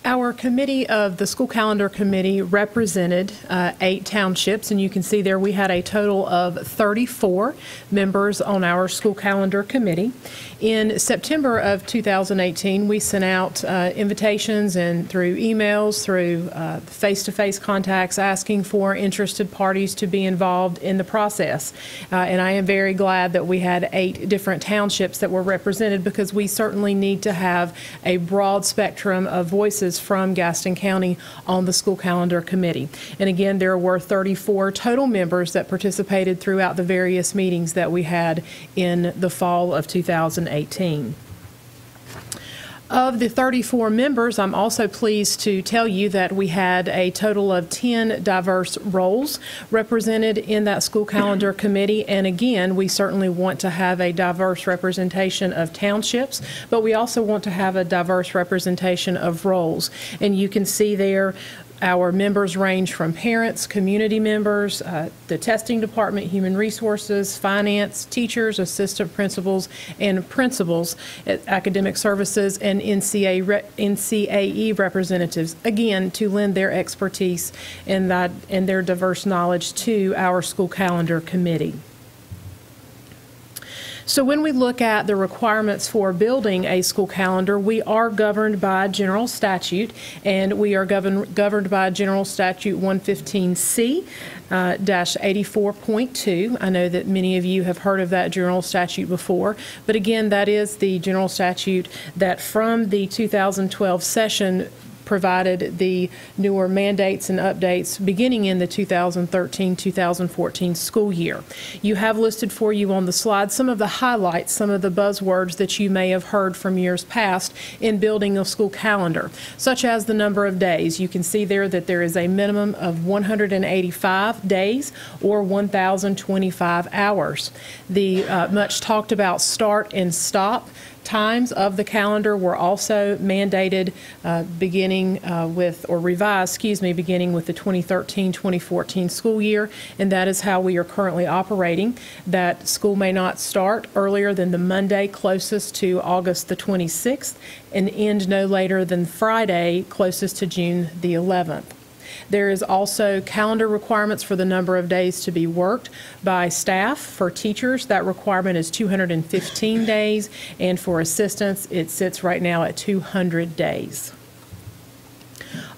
Our committee of the school calendar committee represented 8 townships, and you can see there we had a total of 34 members on our school calendar committee. In September of 2018, we sent out invitations and through emails, through face-to-face contacts, asking for interested parties to be involved in the process. And I am very glad that we had 8 different townships that were represented, because we certainly need to have a broad spectrum of voices from Gaston County on the school calendar committee. And again, there were 34 total members that participated throughout the various meetings that we had in the fall of 2018. Of the 34 members, I'm also pleased to tell you that we had a total of 10 diverse roles represented in that school calendar committee. And again, we certainly want to have a diverse representation of townships, but we also want to have a diverse representation of roles. And you can see there our members range from parents, community members, the testing department, human resources, finance, teachers, assistant principals, and principals at academic services, and NCAE representatives, again, to lend their expertise and their diverse knowledge to our school calendar committee. So when we look at the requirements for building a school calendar, we are governed by general statute, and we are governed by General Statute 115C. 84.2. I know that many of you have heard of that general statute before, but again, that is the general statute that from the 2012 session provided the newer mandates and updates beginning in the 2013-2014 school year. You have listed for you on the slide some of the highlights, some of the buzzwords that you may have heard from years past in building a school calendar, such as the number of days. You can see there that there is a minimum of 185 days or 1,025 hours. The much talked about start and stop times of the calendar were also mandated beginning with the 2013-2014 school year, and that is how we are currently operating. That school may not start earlier than the Monday closest to August the 26th and end no later than Friday closest to June the 11th. There is also calendar requirements for the number of days to be worked by staff. For teachers, that requirement is 215 days, and for assistants, it sits right now at 200 days.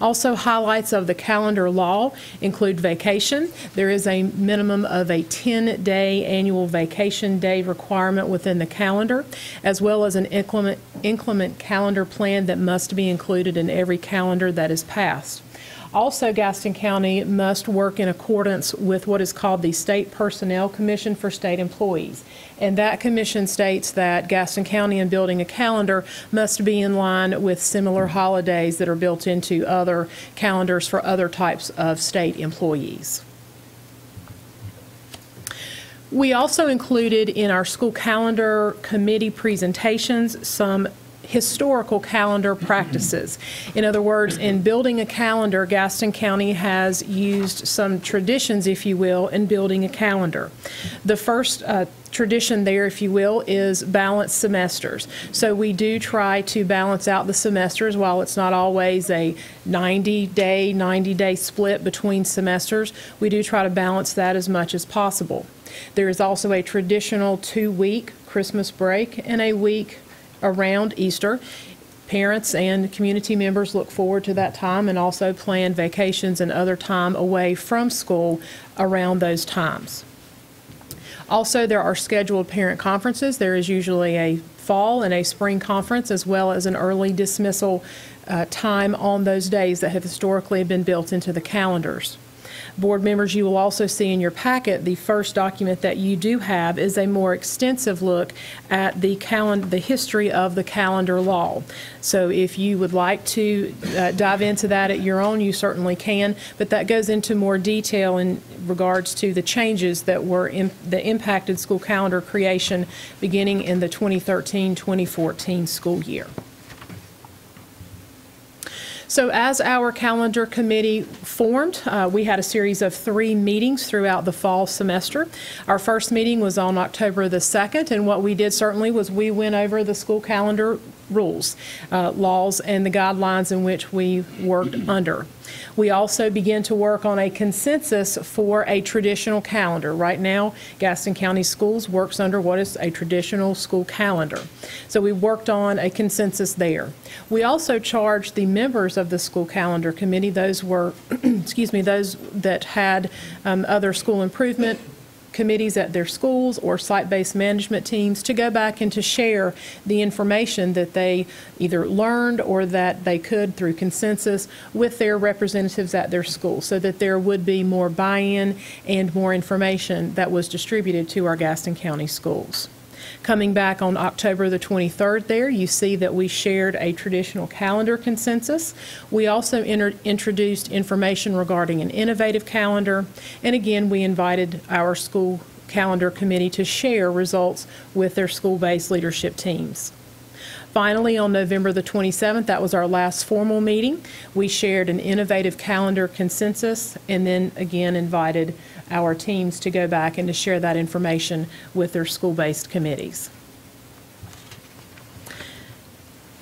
Also, highlights of the calendar law include vacation. There is a minimum of a 10-day annual vacation day requirement within the calendar, as well as an inclement calendar plan that must be included in every calendar that is passed. Also, Gaston County must work in accordance with what is called the State Personnel Commission for State Employees. And that commission states that Gaston County, in building a calendar, must be in line with similar holidays that are built into other calendars for other types of state employees. We also included in our school calendar committee presentations some historical calendar practices. In other words, in building a calendar, Gaston County has used some traditions, if you will, in building a calendar. The first tradition there, if you will, is balanced semesters. So we do try to balance out the semesters. While it's not always a 90-day split between semesters, we do try to balance that as much as possible. There is also a traditional 2-week Christmas break and a week around Easter. Parents and community members look forward to that time and also plan vacations and other time away from school around those times. Also, there are scheduled parent conferences. There is usually a fall and a spring conference, as well as an early dismissal time on those days that have historically been built into the calendars. Board members, you will also see in your packet, the first document that you do have is a more extensive look at the history of the calendar law. So if you would like to dive into that at your own, you certainly can, but that goes into more detail in regards to the changes that impacted school calendar creation beginning in the 2013-2014 school year. So as our calendar committee formed, we had a series of 3 meetings throughout the fall semester. Our first meeting was on October the 2nd, and what we did certainly was we went over the school calendar rules, laws, and the guidelines in which we worked under. We also began to work on a consensus for a traditional calendar. Right now, Gaston County Schools works under what is a traditional school calendar. So we worked on a consensus there. We also charged the members of the school calendar committee, those were, those that had other school improvement committees at their schools or site-based management teams, to go back and to share the information that they either learned or that they could through consensus with their representatives at their school, so that there would be more buy-in and more information that was distributed to our Gaston County schools. Coming back on October the 23rd there, you see that we shared a traditional calendar consensus. We also introduced information regarding an innovative calendar, and again, we invited our school calendar committee to share results with their school-based leadership teams. Finally, on November the 27th, that was our last formal meeting, we shared an innovative calendar consensus, and then again invited our teams to go back and to share that information with their school-based committees.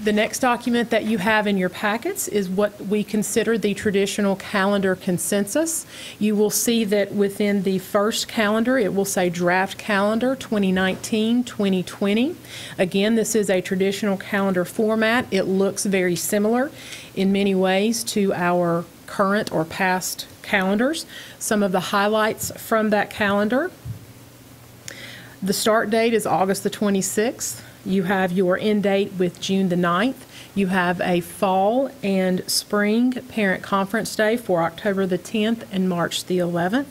The next document that you have in your packets is what we consider the traditional calendar consensus. You will see that within the first calendar, it will say Draft Calendar 2019-2020. Again, this is a traditional calendar format. It looks very similar in many ways to our current or past calendars. Some of the highlights from that calendar: the start date is August the 26th. You have your end date with June the 9th. You have a fall and spring parent conference day for October the 10th and March the 11th.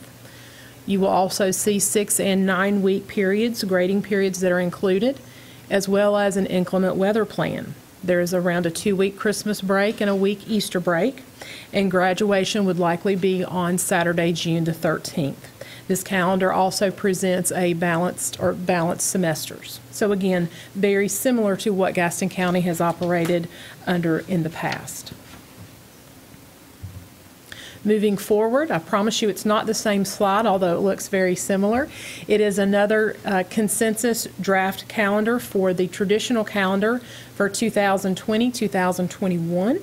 You will also see 6 and 9 week periods, grading periods that are included, as well as an inclement weather plan. There is around a 2-week Christmas break and a week Easter break, and graduation would likely be on Saturday, June the 13th. This calendar also presents a balanced semesters. So again, very similar to what Gaston County has operated under in the past. Moving forward, I promise you it's not the same slide, although it looks very similar. It is another consensus draft calendar for the traditional calendar for 2020-2021.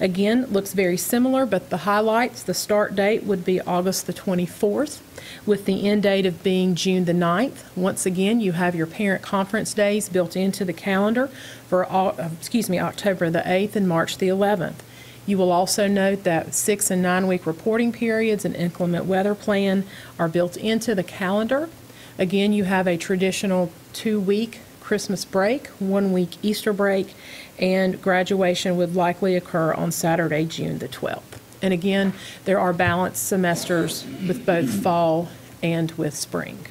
Again, looks very similar, but the highlights, the start date would be August the 24th, with the end date of being June the 9th. Once again, you have your parent conference days built into the calendar for October the 8th and March the 11th. You will also note that 6 and 9 week reporting periods and inclement weather plan are built into the calendar. Again, you have a traditional 2-week Christmas break, 1 week Easter break, and graduation would likely occur on Saturday, June the 12th. And again, there are balanced semesters with both fall and with spring.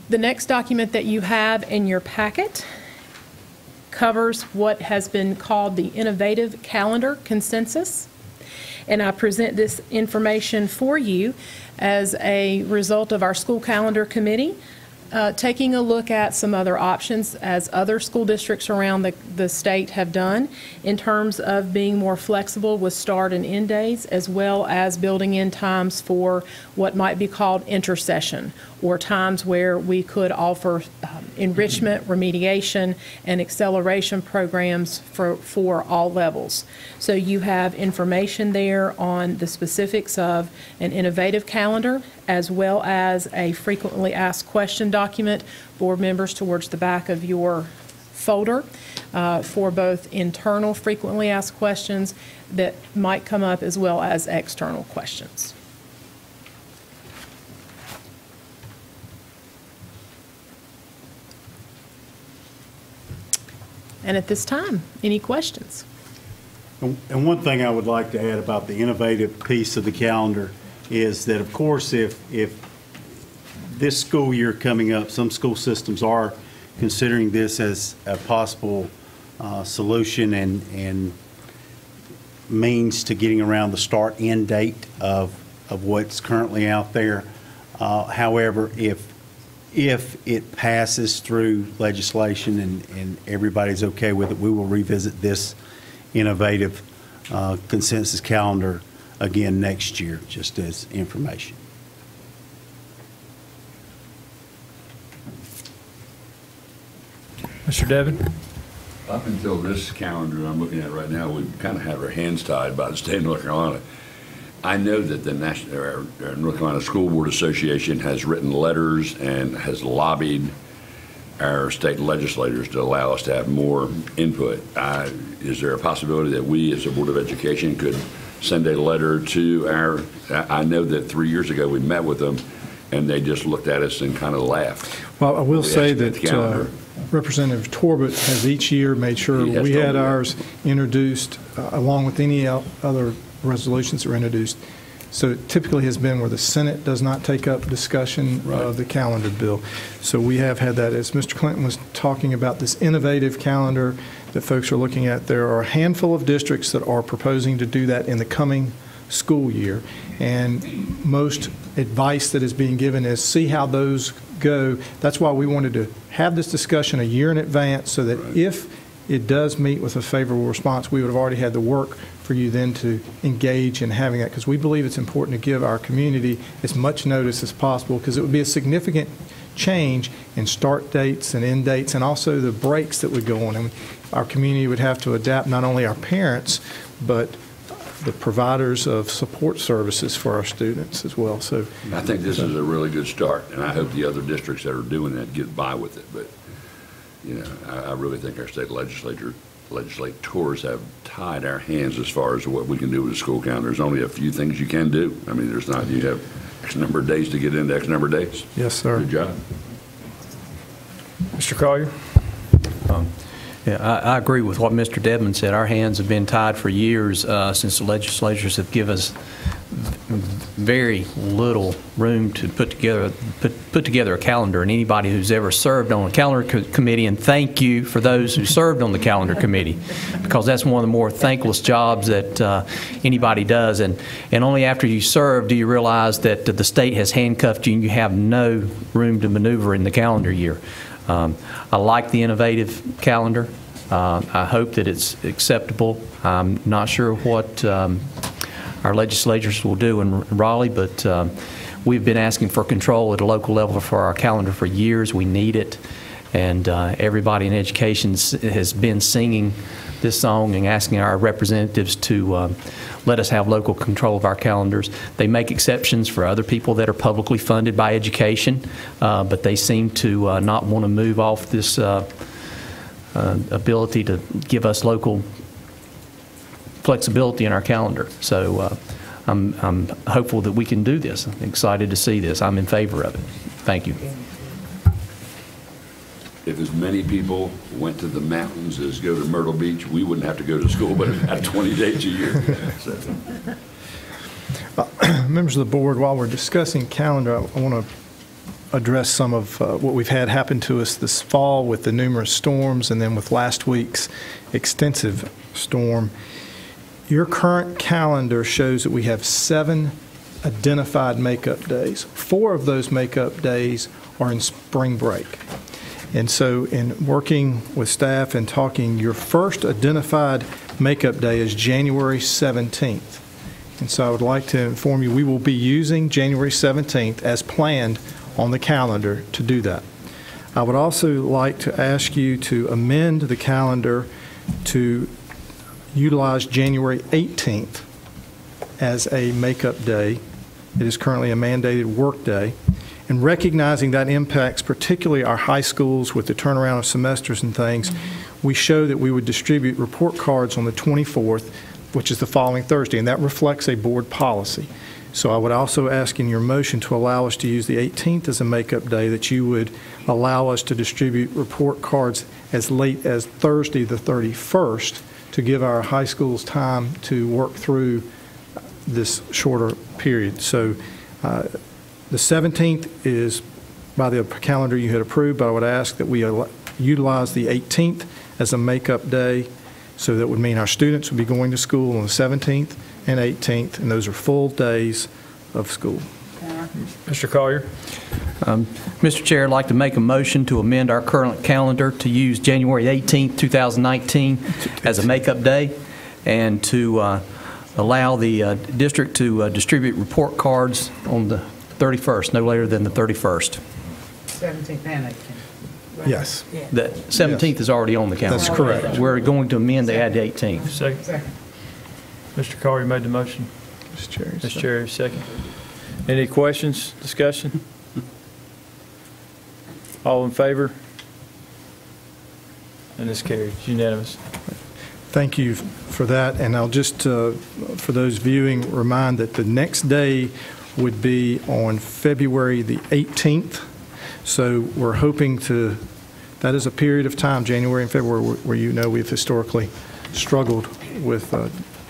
The next document that you have in your packet covers what has been called the Innovative Calendar Consensus. And I present this information for you as a result of our school calendar committee taking a look at some other options, as other school districts around the state have done, in terms of being more flexible with start and end days, as well as building in times for what might be called intercession, or times where we could offer enrichment, remediation, and acceleration programs for all levels. So you have information there on the specifics of an innovative calendar, as well as a frequently asked question document, board members, towards the back of your folder for both internal frequently asked questions that might come up, as well as external questions. And at this time, any questions? And one thing I would like to add about the innovative piece of the calendar is that, of course, if this school year coming up, some school systems are considering this as a possible solution and means to getting around the start-end date of what's currently out there. However, if it passes through legislation and everybody's okay with it, we will revisit this innovative consensus calendar again next year, just as information. Mr. Devon? Up until this calendar I'm looking at right now, we kind of have our hands tied by the state of North Carolina. I know that the North Carolina School Board Association has written letters and has lobbied our state legislators to allow us to have more input. Is there a possibility that we, as a Board of Education, could send a letter to I know that 3 years ago we met with them, and they just looked at us and kind of laughed. Well, I will say that Representative Torbett has each year made sure we had ours introduced along with any other resolutions that were introduced. So it typically has been where the Senate does not take up discussion of the calendar bill. So we have had that. As Mr. Clinton was talking about this innovative calendar that folks are looking at, there are a handful of districts that are proposing to do that in the coming school year. And most advice that is being given is see how those go. That's why we wanted to have this discussion a year in advance so that if it does meet with a favorable response, we would have already had the work for you then to engage in having that, because we believe it's important to give our community as much notice as possible, because it would be a significant change in start dates and end dates and also the breaks that would go on. And our community would have to adapt, not only our parents, but the providers of support services for our students as well. So I think this is a really good start, and I hope the other districts that are doing that get by with it. But, you know, I really think our state legislators have tied our hands as far as what we can do with the school calendar. There's only a few things you can do. I mean, there's not, you have X number of days to get into X number of days. Yes, sir. Good job. Mr. Collier? Yeah, I agree with what Mr. Dedman said. Our hands have been tied for years since the legislatures have given us very little room to put together a calendar. And anybody who's ever served on a calendar committee, and thank you for those who served on the calendar committee, because that's one of the more thankless jobs that anybody does. And only after you serve do you realize that the state has handcuffed you and you have no room to maneuver in the calendar year. I like the innovative calendar. I hope that it's acceptable. I'm not sure what our legislators will do in Raleigh, but we've been asking for control at a local level for our calendar for years. We need it, and everybody in education has been singing this song and asking our representatives to let us have local control of our calendars. They make exceptions for other people that are publicly funded by education, but they seem to not want to move off this ability to give us local flexibility in our calendar. So I'm hopeful that we can do this. I'm excited to see this. I'm in favor of it. Thank you. If as many people went to the mountains as go to Myrtle Beach, we wouldn't have to go to school but about 20 days a year. So. Members of the board, while we're discussing calendar, I want to address some of what we've had happen to us this fall with the numerous storms and then with last week's extensive storm. Your current calendar shows that we have 7 identified makeup days. 4 of those makeup days are in spring break. And so in working with staff and talking, your first identified makeup day is January 17th. And so I would like to inform you we will be using January 17th as planned on the calendar to do that. I would also like to ask you to amend the calendar to utilize January 18th as a makeup day. It is currently a mandated work day. And recognizing that impacts particularly our high schools with the turnaround of semesters and things, we show that we would distribute report cards on the 24th, which is the following Thursday, and that reflects a board policy. So I would also ask in your motion to allow us to use the 18th as a makeup day, that you would allow us to distribute report cards as late as Thursday the 31st, to give our high schools time to work through this shorter period. So the 17th is by the calendar you had approved, but I would ask that we utilize the 18th as a makeup day. So that would mean our students would be going to school on the 17th and 18th, and those are full days of school. Mr. Collier. Mr. Chair, I'd like to make a motion to amend our current calendar to use January 18th, 2019 as a makeup day, and to allow the district to distribute report cards on the 31st, no later than the 31st. 17th and 18th. Yes. The 17th is already on the calendar. That's correct. We're going to amend to add the 18th. Second. Mr. Collier made the motion. Ms. Cherry, second. Any questions, discussion? All in favor? And it's carried, unanimous. Thank you for that, and I'll just, for those viewing, remind that the next day would be on February the 18th. So we're hoping to, that is a period of time, January and February, where we've historically struggled with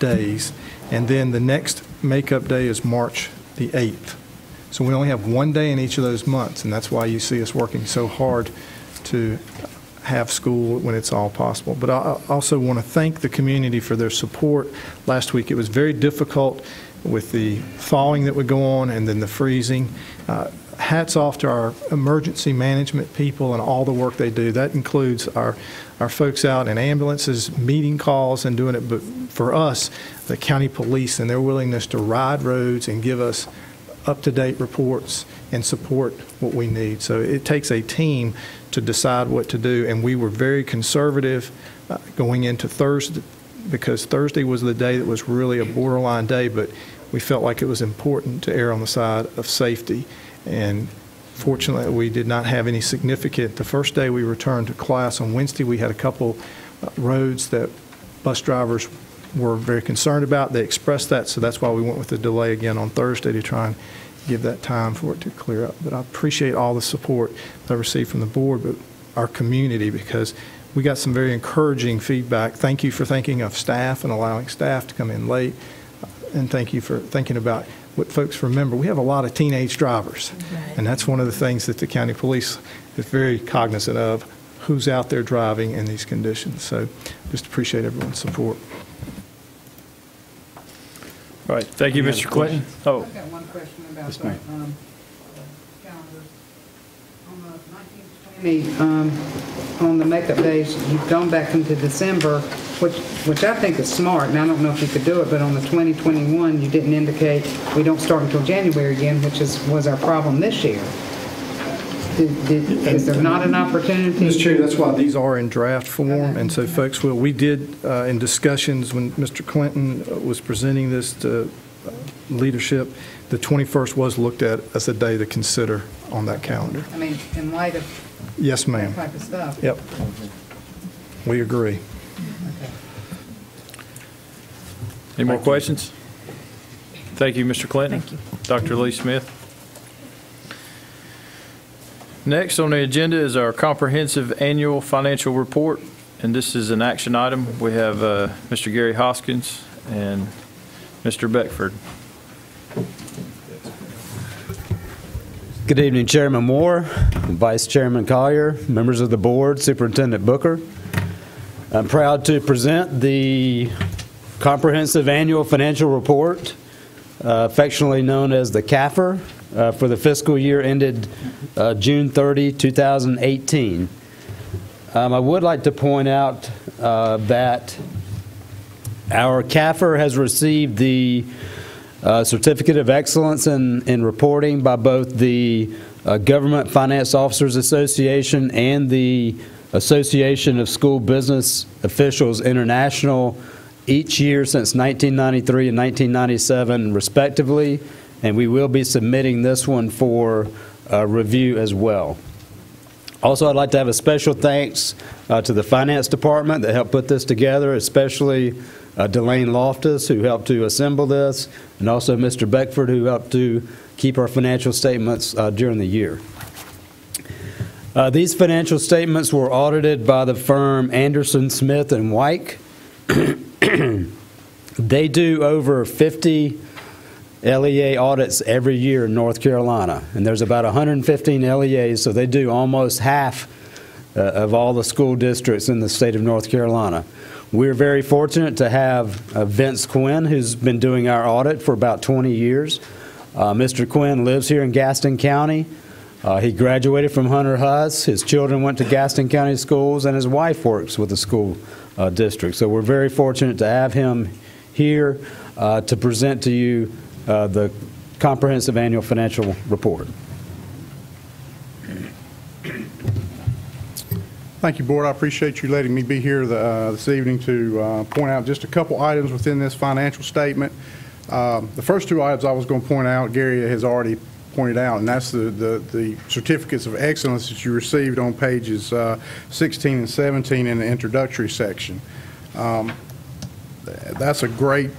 days. And then the next makeup day is March the 8th. So we only have one day in each of those months, and that's why you see us working so hard to have school when it's all possible. But I also want to thank the community for their support. Last week it was very difficult with the thawing that would go on and then the freezing. Hats off to our emergency management people and all the work they do. That includes our folks out in ambulances, meeting calls and doing it, but for us, the county police and their willingness to ride roads and give us up-to-date reports and support what we need. So it takes a team to decide what to do, and we were very conservative going into Thursday, because Thursday was the day that was really a borderline day, but we felt like it was important to err on the side of safety. And fortunately, we did not have any significant. The first day we returned to class on Wednesday, we had a couple roads that bus drivers were very concerned about. They expressed that, so that's why we went with the delay again on Thursday to try and give that time for it to clear up. But I appreciate all the support that I received from the board, but our community, because we got some very encouraging feedback. Thank you for thinking of staff and allowing staff to come in late, and thank you for thinking about what folks remember. We have a lot of teenage drivers, and that's one of the things that the county police is very cognizant of, who's out there driving in these conditions. So just appreciate everyone's support. All right, thank you, Mr. Clinton. Oh, I've got one question about yes, that ma'am. calendar. On the 19th, 20th, on the makeup days, you've gone back into December, which I think is smart, and I don't know if you could do it, but on the 2021, you didn't indicate we don't start until January again, which was our problem this year. Is there not an opportunity? Ms. Cherry, that's why these are in draft form, and so folks will. We did, in discussions when Mr. Clinton was presenting this to leadership, the 21st was looked at as a day to consider on that calendar. I mean, in light of yes, ma'am. that type of stuff. Yep. We agree. Any more questions? Thank you, Mr. Clinton. Thank you. Dr. Lee Smith. Next on the agenda is our comprehensive annual financial report, and this is an action item. We have Mr. Gary Hoskins and Mr. Beckford. Good evening, Chairman Moore, Vice Chairman Collier, members of the board, Superintendent Booker. I'm proud to present the comprehensive annual financial report, affectionately known as the CAFR, for the fiscal year ended June 30, 2018. I would like to point out that our CAFR has received the Certificate of Excellence in Reporting by both the Government Finance Officers Association and the Association of School Business Officials International each year since 1993 and 1997, respectively. And we will be submitting this one for review as well. Also, I'd like to have a special thanks to the Finance Department that helped put this together, especially Delane Loftus, who helped to assemble this, and also Mr. Beckford, who helped to keep our financial statements during the year. These financial statements were audited by the firm Anderson, Smith & Wyke, They do over 50 LEA audits every year in North Carolina, and there's about 115 LEAs, so they do almost half of all the school districts in the state of North Carolina. We're very fortunate to have Vince Quinn, who's been doing our audit for about 20 years. Mr. Quinn lives here in Gaston County. He graduated from Hunter Huss. His children went to Gaston County schools, and his wife works with the school district. So we're very fortunate to have him here to present to you the comprehensive annual financial report. Thank you, Board. I appreciate you letting me be here this evening to point out just a couple items within this financial statement. The first two items I was going to point out, Gary has already pointed out, and that's the certificates of excellence that you received on pages 16 and 17 in the introductory section. That's a great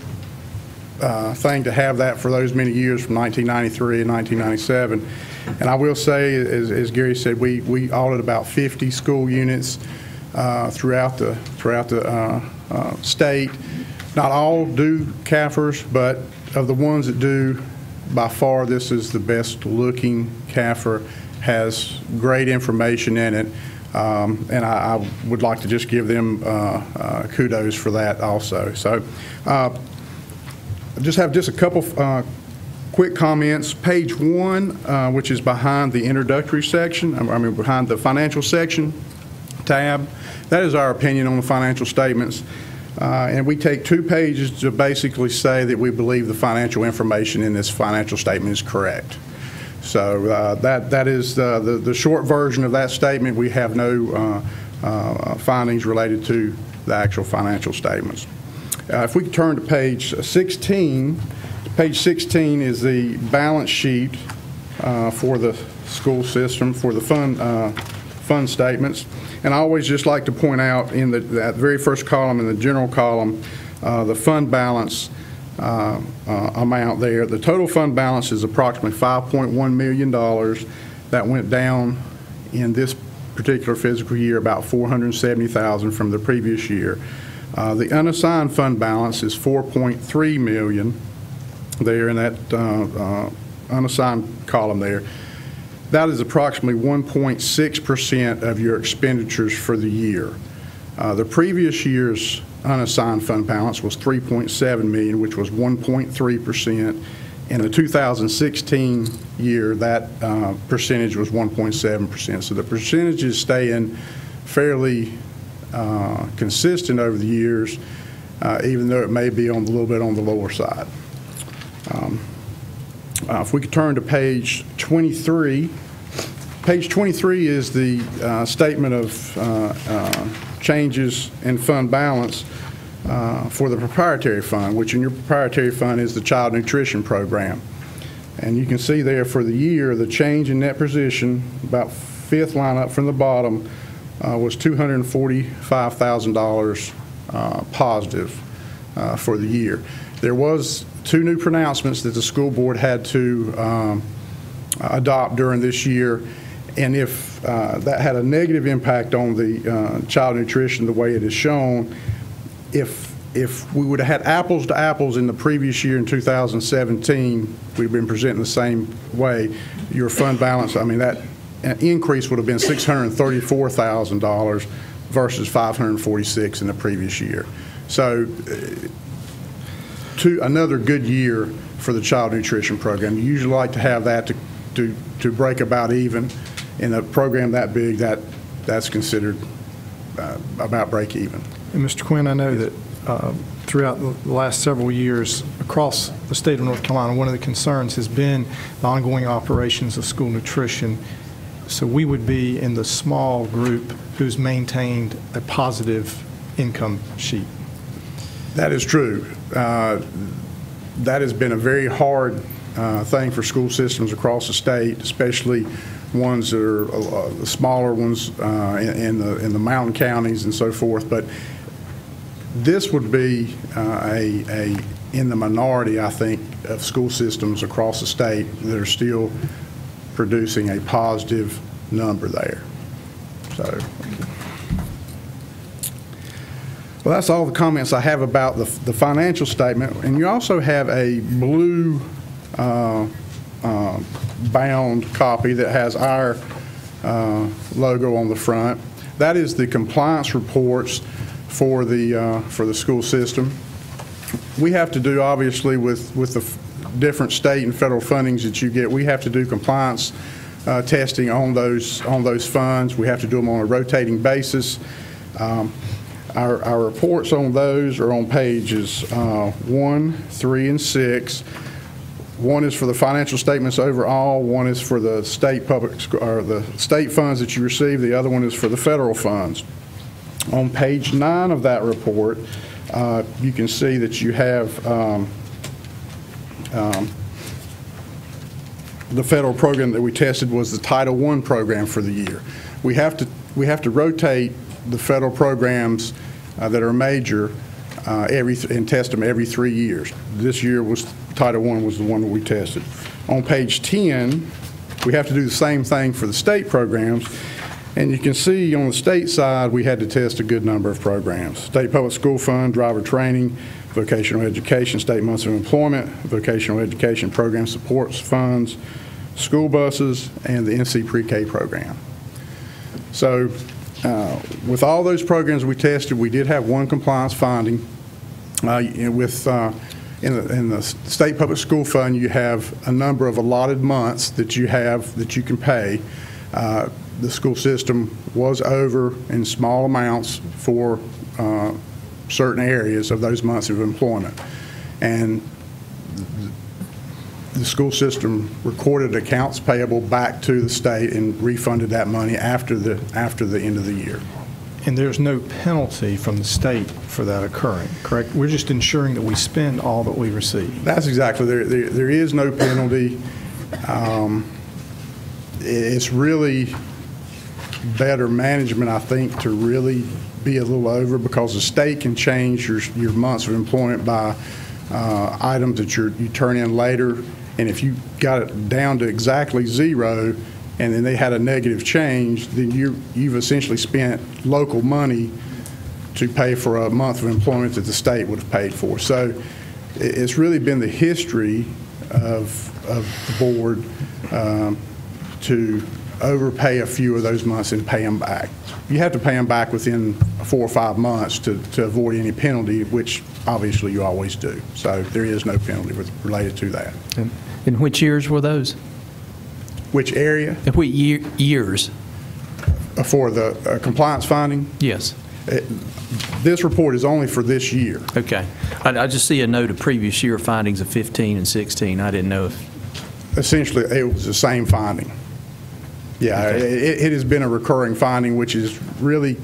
thing to have that for those many years from 1993 and 1997. And I will say, as Gary said, we audit about 50 school units throughout the state. Not all do CAFRs, but of the ones that do, by far this is the best looking CAFR, has great information in it, and I would like to just give them kudos for that also. So I just have a couple quick comments. Page 1, which is behind the introductory section, behind the financial section tab, that is our opinion on the financial statements. And we take 2 pages to basically say that we believe the financial information in this financial statement is correct. So that is the short version of that statement. We have no findings related to the actual financial statements. If we turn to page 16, page 16 is the balance sheet for the school system, for the fund statements. And I always just like to point out in that very first column, in the general column, the fund balance amount there. The total fund balance is approximately $5.1 million. That went down in this particular fiscal year about $470,000 from the previous year. The unassigned fund balance is $4.3 million there in that unassigned column there. That is approximately 1.6% of your expenditures for the year. The previous year's unassigned fund balance was $3.7 million, which was 1.3%. In the 2016 year, that percentage was 1.7%. So the percentages staying fairly consistent over the years, even though it may be a little bit on the lower side. If we could turn to page 23. Page 23 is the statement of changes in fund balance for the proprietary fund, which in your proprietary fund is the child nutrition program. And you can see there for the year, the change in net position, about 5th line up from the bottom, was $245,000 positive for the year. There was 2 new pronouncements that the school board had to adopt during this year, and if that had a negative impact on the child nutrition the way it is shown, if we would have had apples to apples in the previous year in 2017, we've been presenting the same way, your fund balance, that increase would have been $634,000 versus $546,000 in the previous year. So another good year for the child nutrition program. You usually like to have that to break about even. In a program that big, that's considered about break even. And Mr. Quinn, I know that throughout the last several years across the state of North Carolina, one of the concerns has been the ongoing operations of school nutrition. So we would be in the small group who's maintained a positive income sheet. That is true. That has been a very hard thing for school systems across the state, especially ones that are the smaller ones in the mountain counties and so forth. But this would be in the minority, I think, of school systems across the state that are still producing a positive number there. So Well, that's all the comments I have about the financial statement. And you also have a blue bound copy that has our logo on the front. That is the compliance reports for the school system. We have to do, obviously, with the different state and federal fundings that you get, we have to do compliance testing on those funds. We have to do them on a rotating basis. Our reports on those are on pages 1, 3, and 6. One is for the financial statements overall. One is for the state the state funds that you receive. The other one is for the federal funds. On page 9 of that report, you can see that you have the federal program that we tested was the Title I program for the year. We have to rotate the federal programs that are major and test them every 3 years. This year was Title I was the one that we tested. On page 10, we have to do the same thing for the state programs. And you can see on the state side, we had to test a good number of programs. State Public School Fund, driver training, vocational education, state months of employment, vocational education program supports funds, school buses, and the NC Pre-K program. So with all those programs we tested, we did have one compliance finding. In the State Public School Fund, you have a number of allotted months that you can pay. The school system was over in small amounts for certain areas of those months of employment. And the school system recorded accounts payable back to the state and refunded that money after the end of the year. And there's no penalty from the state for that occurring, correct? We're just ensuring that we spend all that we receive. That's exactly. There is no penalty. It's really better management, I think, to really be a little over, because the state can change your months of employment by items that you turn in later. And if you got it down to exactly zero and then they had a negative change, then you've essentially spent local money to pay for a month of employment that the state would have paid for. So it's really been the history of the board to overpay a few of those months and pay them back. You have to pay them back within 4 or 5 months to avoid any penalty, which obviously you always do. So there is no penalty related to that. In which years were those? Which area? In which years? For the compliance finding? Yes. This report is only for this year. Okay. I just see a note of previous year findings of 15 and 16. I didn't know if... Essentially, it was the same finding. Yeah, okay. It has been a recurring finding, which is really,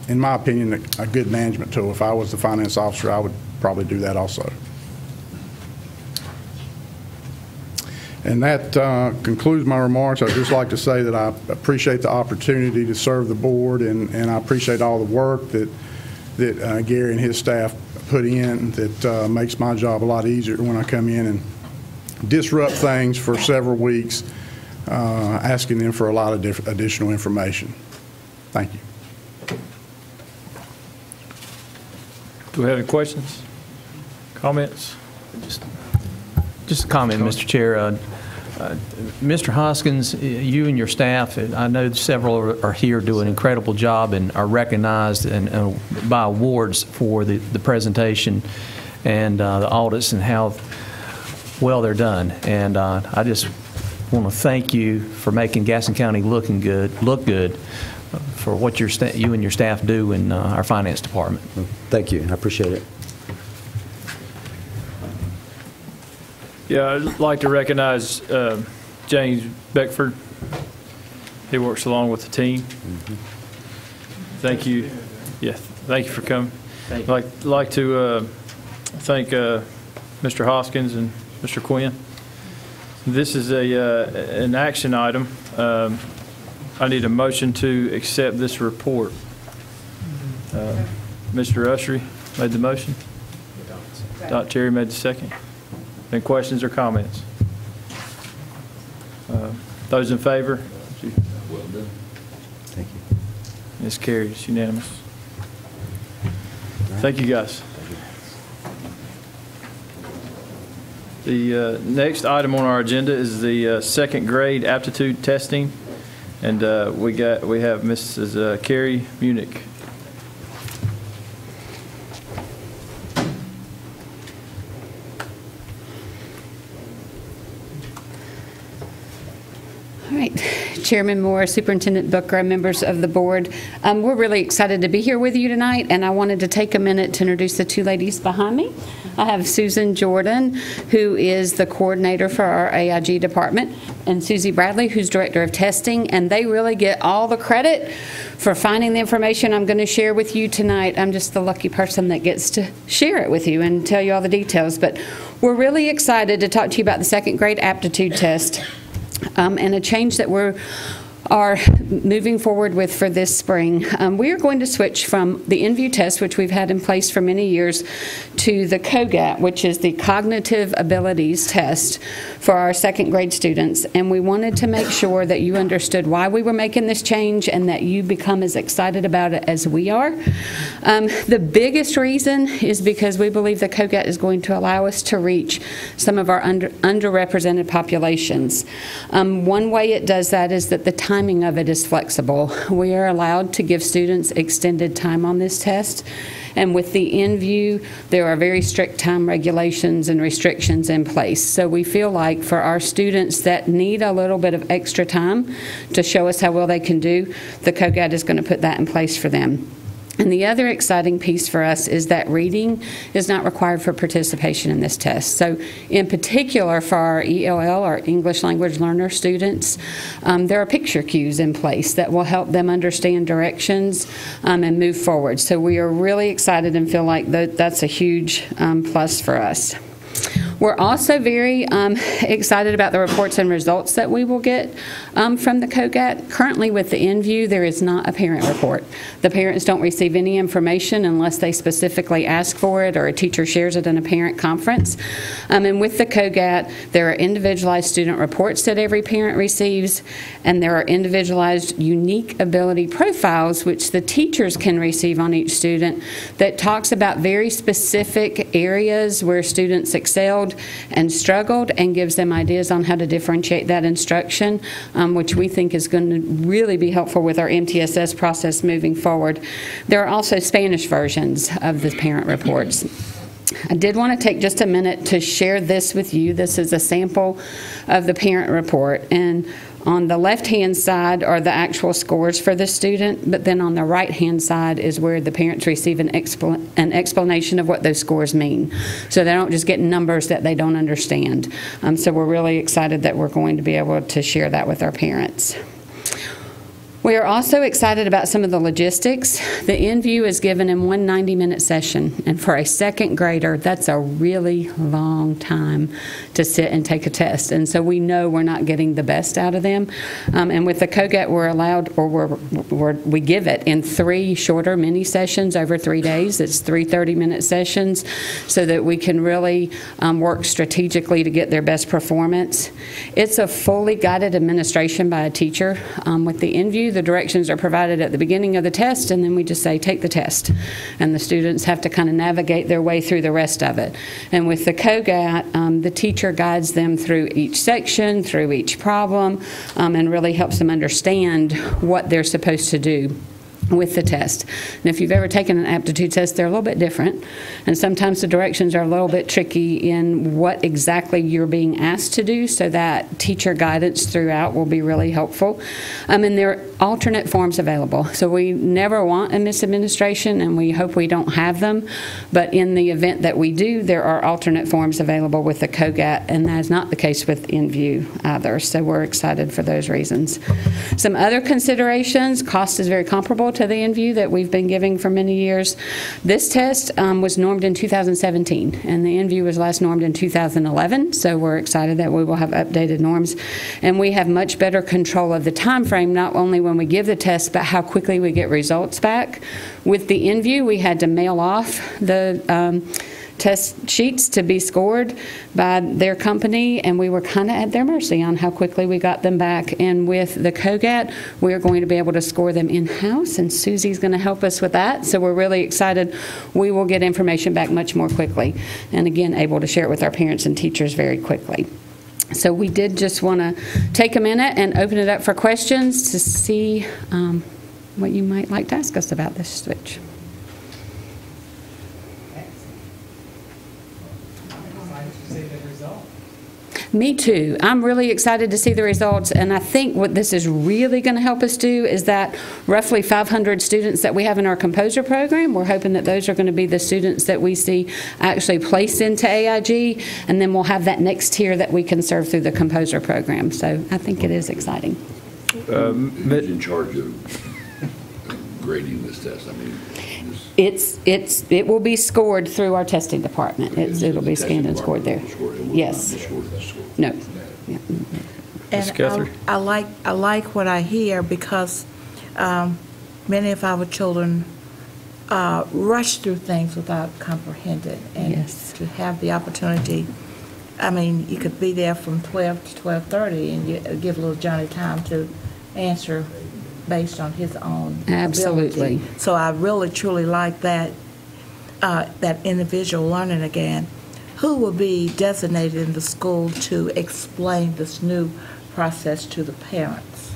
in my opinion, a good management tool. If I was the finance officer, I would probably do that also. And that concludes my remarks. I'd just like to say that I appreciate the opportunity to serve the board, and I appreciate all the work that Gary and his staff put in that makes my job a lot easier when I come in and disrupt things for several weeks, asking them for a lot of additional information. Thank you. Do we have any questions, comments? Just a comment, Mr. Chair. Mr. Hoskins, you and your staff, I know several are here doing an incredible job and are recognized by awards for the presentation and the audits and how well they're done. And I just want to thank you for making Gaston County look good for what you and your staff do in our finance department. Thank you. I appreciate it. Yeah, I'd like to recognize James Beckford. He works along with the team. Mm-hmm. Thank you. Yeah, thank you for coming. I'd like to thank Mr. Hoskins and Mr. Quinn. This is an action item. I need a motion to accept this report. Mr. Ushery made the motion. Dr. Terry made the second. Any questions or comments? Those in favor? Well done. Thank you. It's carried. It's unanimous. All Thank you, guys. The next item on our agenda is the second grade aptitude testing, and we have Mrs. Carrie Munich. All right. Chairman Moore, Superintendent Booker, and members of the board, we're really excited to be here with you tonight, and I wanted to take a minute to introduce the two ladies behind me. I have Susan Jordan, who is the coordinator for our AIG department, and Susie Bradley, who's director of testing, and they really get all the credit for finding the information I'm going to share with you tonight. I'm just the lucky person that gets to share it with you and tell you all the details, but we're really excited to talk to you about the second grade aptitude test. And a change that we are moving forward with for this spring. We are going to switch from the InView test, which we've had in place for many years, to the COGAT, which is the Cognitive Abilities Test for our second grade students. And we wanted to make sure that you understood why we were making this change and that you become as excited about it as we are. The biggest reason is because we believe the COGAT is going to allow us to reach some of our underrepresented populations. One way it does that is that the timing of it is flexible. We are allowed to give students extended time on this test, and with the InView, there are very strict time regulations and restrictions in place. So we feel like for our students that need a little bit of extra time to show us how well they can do, the COGAT is going to put that in place for them. And the other exciting piece for us is that reading is not required for participation in this test. So in particular for our ELL, our English Language Learner students, there are picture cues in place that will help them understand directions and move forward. So we are really excited and feel like that's a huge plus for us. We're also very excited about the reports and results that we will get from the COGAT. Currently with the InView, there is not a parent report. The parents don't receive any information unless they specifically ask for it or a teacher shares it in a parent conference. And with the COGAT, there are individualized student reports that every parent receives, and there are individualized unique ability profiles which the teachers can receive on each student that talks about very specific areas where students excelled and struggled and gives them ideas on how to differentiate that instruction, which we think is going to really be helpful with our MTSS process moving forward. There are also Spanish versions of the parent reports. I did want to take just a minute to share this with you. This is a sample of the parent report, and on the left-hand side are the actual scores for the student, but then on the right-hand side is where the parents receive an explanation of what those scores mean. So they don't just get numbers that they don't understand. So we're really excited that we're going to be able to share that with our parents. We are also excited about some of the logistics. The InView is given in one 90-minute session, and for a second grader, that's a really long time to sit and take a test, and so we know we're not getting the best out of them. And with the COGAT, we're allowed, or we give it in 3 shorter mini sessions over 3 days. It's 3 30-minute sessions so that we can really work strategically to get their best performance. It's a fully guided administration by a teacher. With the InView, the directions are provided at the beginning of the test, and then we just say, take the test. And the students have to kind of navigate their way through the rest of it. And with the COGAT, the teacher guides them through each section, through each problem, and really helps them understand what they're supposed to do with the test. And if you've ever taken an aptitude test, they're a little bit different. And sometimes the directions are a little bit tricky in what exactly you're being asked to do, so that teacher guidance throughout will be really helpful. And there are alternate forms available. So we never want a misadministration, and we hope we don't have them. But in the event that we do, there are alternate forms available with the COGAT, and that is not the case with InView either. So we're excited for those reasons. Some other considerations: cost is very comparable to the InView that we've been giving for many years. This test was normed in 2017, and the InView was last normed in 2011, so we're excited that we will have updated norms. And we have much better control of the time frame, not only when we give the test, but how quickly we get results back. With the InView, we had to mail off the test sheets to be scored by their company, and we were kind of at their mercy on how quickly we got them back. And with the COGAT, we are going to be able to score them in-house, and Susie's going to help us with that. So we're really excited. We will get information back much more quickly, and again, able to share it with our parents and teachers very quickly. So we did just want to take a minute and open it up for questions to see what you might like to ask us about this switch. Me too. I'm really excited to see the results, and I think what this is really going to help us do is that roughly 500 students that we have in our Composer program, we're hoping that those are going to be the students that we see actually placed into AIG, and then we'll have that next tier that we can serve through the Composer program. So I think it is exciting. Who's in charge of grading this test? I mean, it will be scored through our testing department. It'll be scanned and scored there. Yes. No. Yeah. And I like what I hear, because many of our children rush through things without comprehending, and to have the opportunity. I mean, you could be there from 12 to 12:30, and you give little Johnny time to answer based on his own Absolutely. ability. So I really, truly like that, that individual learning again. Who will be designated in the school to explain this new process to the parents?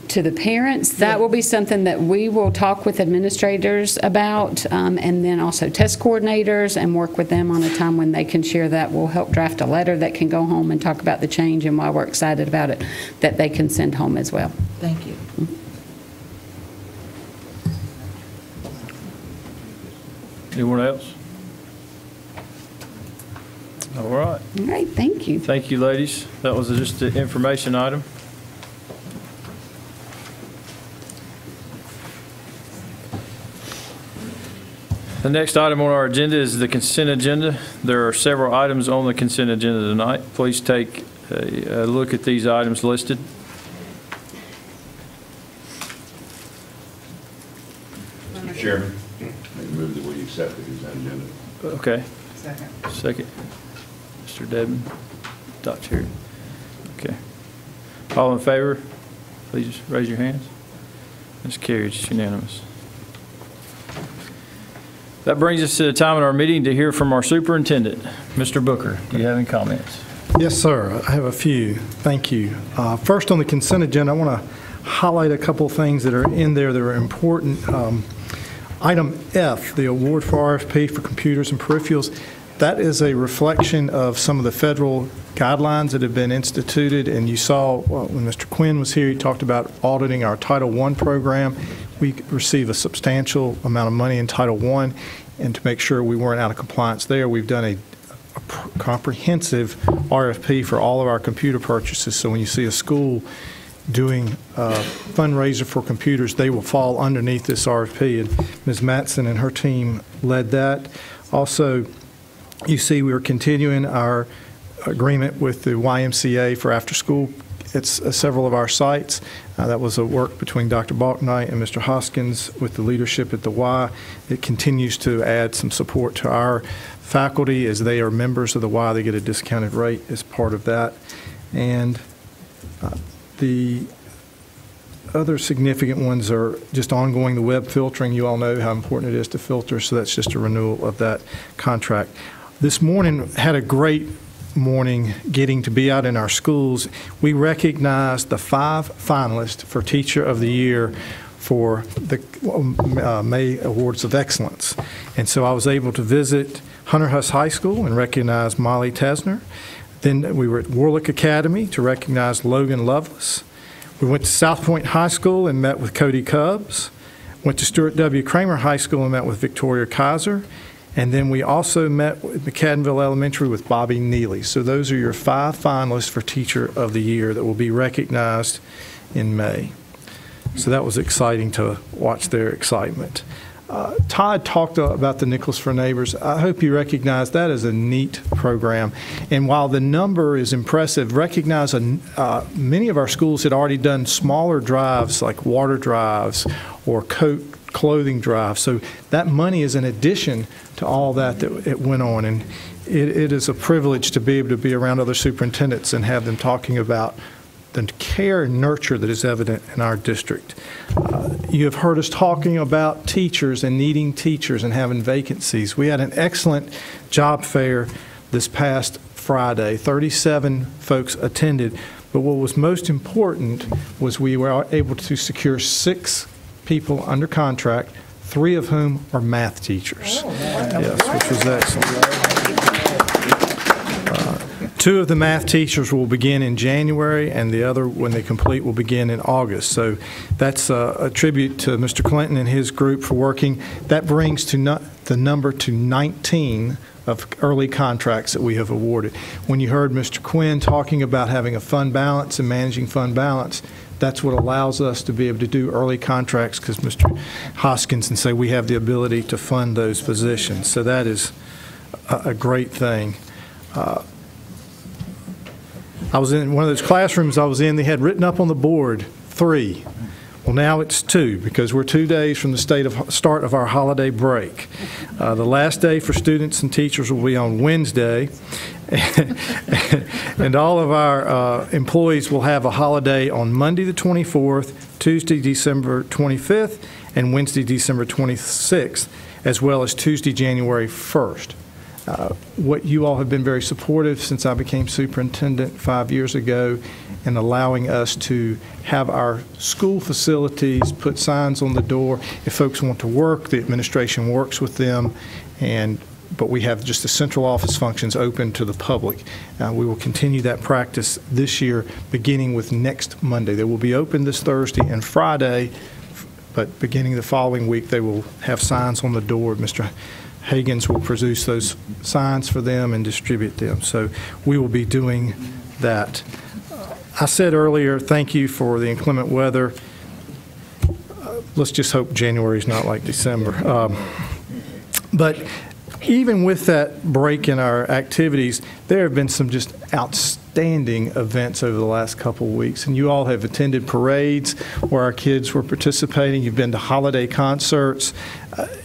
To the parents, that will be something that we will talk with administrators about, and then also test coordinators, and work with them on a time when they can share that. We'll help draft a letter that can go home and talk about the change and why we're excited about it, that they can send home as well. Thank you. Anyone else? All right. All right, thank you. Thank you, ladies. That was just an information item. The next item on our agenda is the consent agenda. There are several items on the consent agenda tonight. Please take a look at these items listed. Mr. Chairman, I move that we accept the consent agenda. Okay. Second. Second. Mr. Dedman, Dr. Chair. Okay. All in favor, please raise your hands. That's carried. It's unanimous. That brings us to the time in our meeting to hear from our superintendent. Mr. Booker, do you have any comments? Yes, sir. I have a few. Thank you. First, on the consent agenda, I want to highlight a couple of things that are in there that are important. Item F, the award for RFP for computers and peripherals, that is a reflection of some of the federal guidelines that have been instituted. And you saw when Mr. Quinn was here, he talked about auditing our Title I program. We receive a substantial amount of money in Title I, and to make sure we weren't out of compliance there, we've done a comprehensive RFP for all of our computer purchases. So when you see a school doing a fundraiser for computers, they will fall underneath this RFP, and Ms. Matson and her team led that. Also, you see we are continuing our agreement with the YMCA for after school. It's several of our sites. That was a work between Dr. Balknight and Mr. Hoskins with the leadership at the Y. It continues to add some support to our faculty as they are members of the Y. They get a discounted rate as part of that. And the other significant ones are just ongoing, the web filtering. You all know how important it is to filter, so that's just a renewal of that contract. This morning had a great morning getting to be out in our schools. We recognized the 5 finalists for Teacher of the Year for the May Awards of Excellence. And so I was able to visit Hunter Huss High School and recognize Molly Tesner. Then we were at Warlick Academy to recognize Logan Lovelace. We went to South Point High School and met with Cody Cubbs. Went to Stuart W. Kramer High School and met with Victoria Kaiser. And then we also met with McAdenville Elementary with Bobby Neely. So those are your 5 finalists for Teacher of the Year that will be recognized in May. So that was exciting to watch their excitement. Todd talked about the Nichols for Neighbors. I hope you recognize that as a neat program. And while the number is impressive, recognize many of our schools had already done smaller drives like water drives or clothing drives. So that money is in addition to all that it went on. And it is a privilege to be able to be around other superintendents and have them talking about the care and nurture that is evident in our district. You have heard us talking about teachers and needing teachers and having vacancies. We had an excellent job fair this past Friday. 37 folks attended, but what was most important was we were able to secure 6 people under contract, 3 of whom are math teachers. Yes, which was excellent. 2 of the math teachers will begin in January, and the other, when they complete, will begin in August. So that's a tribute to Mr. Clinton and his group for working. That brings the number to 19 of early contracts that we have awarded. When you heard Mr. Quinn talking about having a fund balance and managing fund balance, that's what allows us to be able to do early contracts, because Mr. Hoskins and say we have the ability to fund those positions. So that is a great thing. I was in one of those classrooms I was in, they had written up on the board 3. Well, now it's 2, because we're 2 days from the start of our holiday break. The last day for students and teachers will be on Wednesday, and all of our employees will have a holiday on Monday the 24th, Tuesday December 25th, and Wednesday December 26th, as well as Tuesday January 1st. What you all have been very supportive since I became superintendent 5 years ago in allowing us to have our school facilities put signs on the door. If folks want to work, the administration works with them, but we have just the central office functions open to the public. We will continue that practice this year, beginning with next Monday. They will be open this Thursday and Friday, but beginning the following week, they will have signs on the door. Mr. Hagens will produce those signs for them and distribute them. So we will be doing that. I said earlier, thank you for the inclement weather. Let's just hope January is not like December. But even with that break in our activities, there have been some just outstanding events over the last couple of weeks. And you all have attended parades where our kids were participating. You've been to holiday concerts.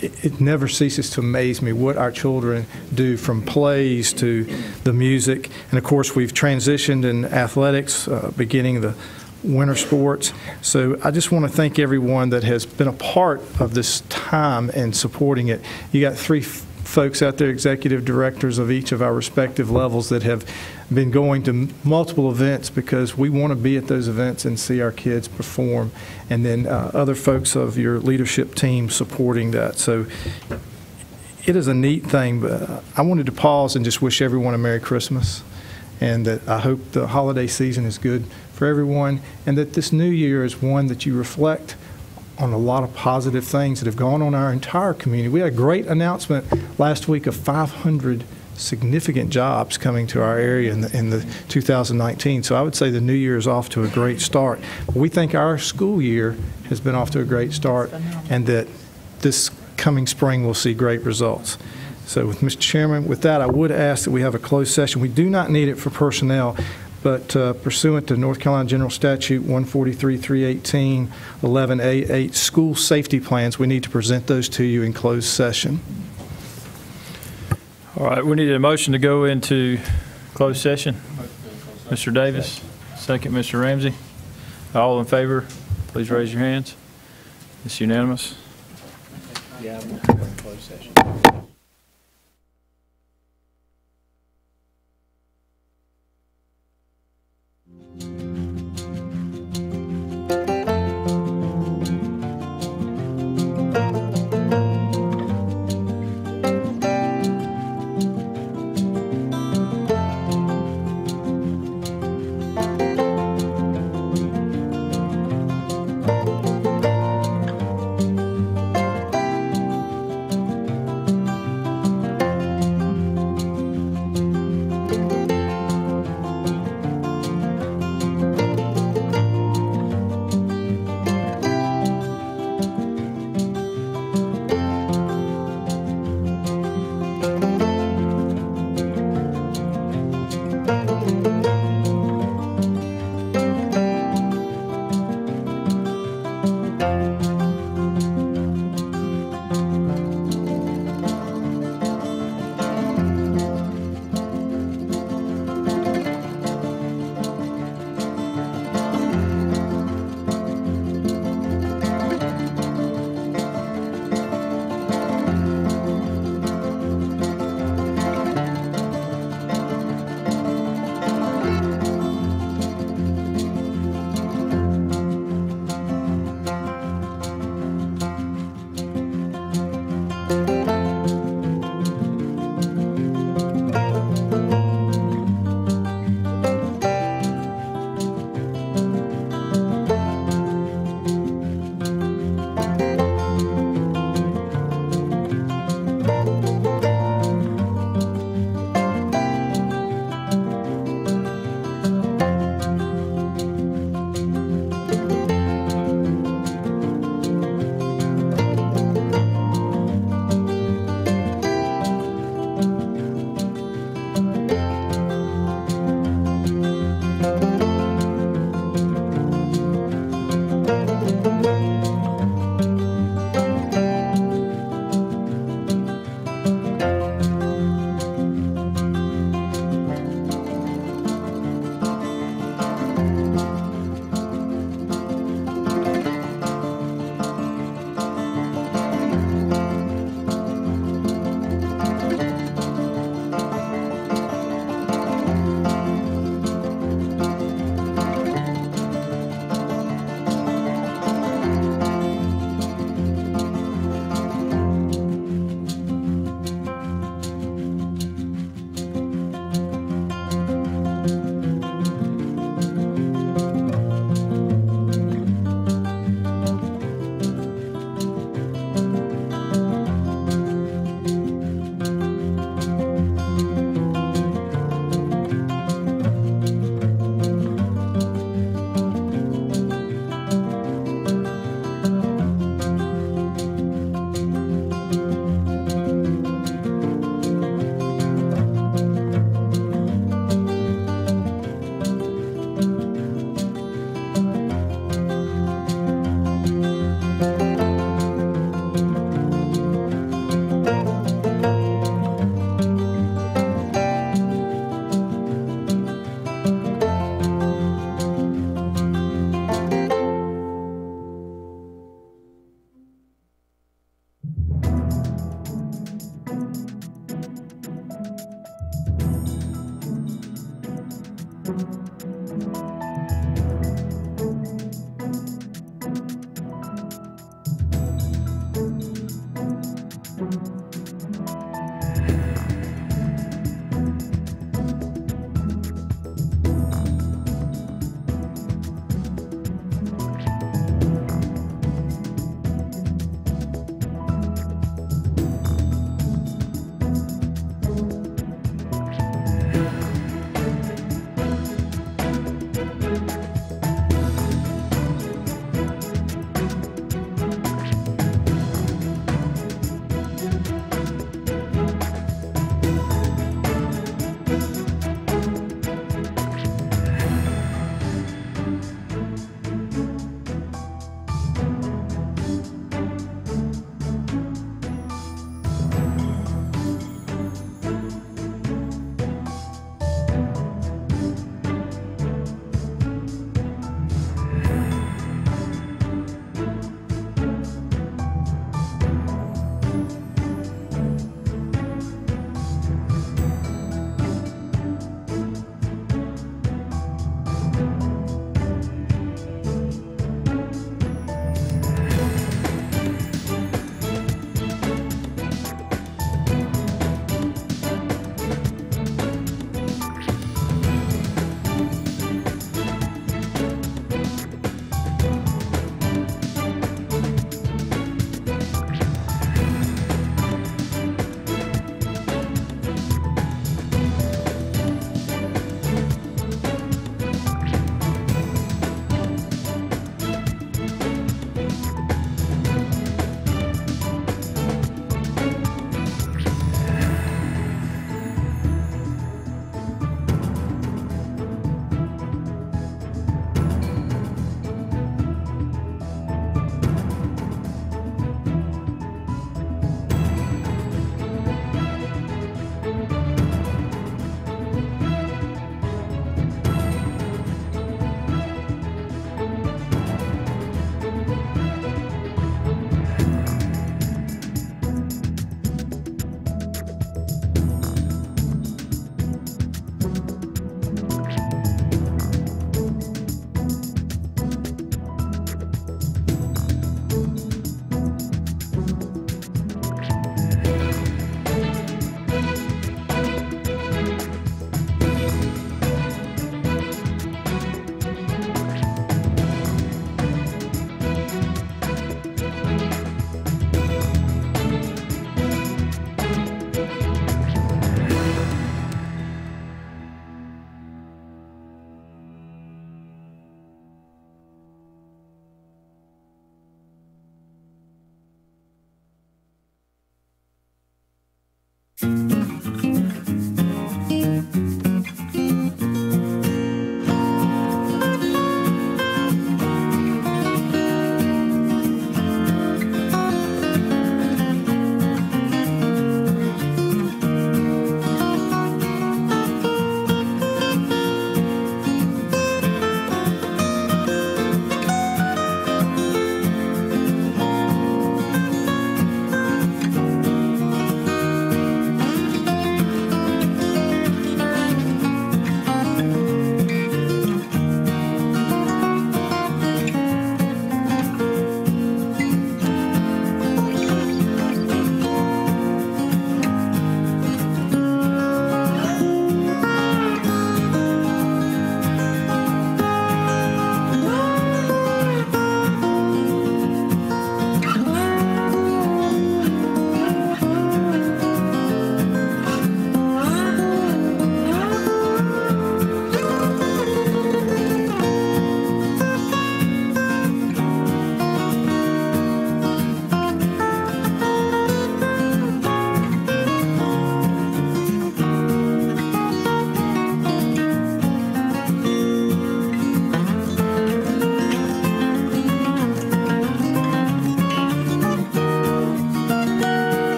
It never ceases to amaze me what our children do, from plays to the music. And of course, we've transitioned in athletics, beginning the winter sports. So I just want to thank everyone that has been a part of this time and supporting it. You got 3 folks out there, executive directors of each of our respective levels, that have been going to multiple events because we want to be at those events and see our kids perform, and then other folks of your leadership team supporting that. So it is a neat thing, but I wanted to pause and just wish everyone a Merry Christmas, and that I hope the holiday season is good for everyone, and that this new year is one that you reflect on a lot of positive things that have gone on in our entire community. We had a great announcement last week of 500 significant jobs coming to our area in the 2019. So I would say the new year is off to a great start. But we think our school year has been off to a great start, and that this coming spring we'll see great results. So with Mr. Chairman, with that, I would ask that we have a closed session. We do not need it for personnel, but pursuant to North Carolina General Statute 143-318, 11A8, school safety plans, we need to present those to you in closed session. All right, we need a motion to go into closed session. Mr. Davis, second, Mr. Ramsey. All in favor, please raise your hands. It's unanimous. Yeah, we'll go in closed session.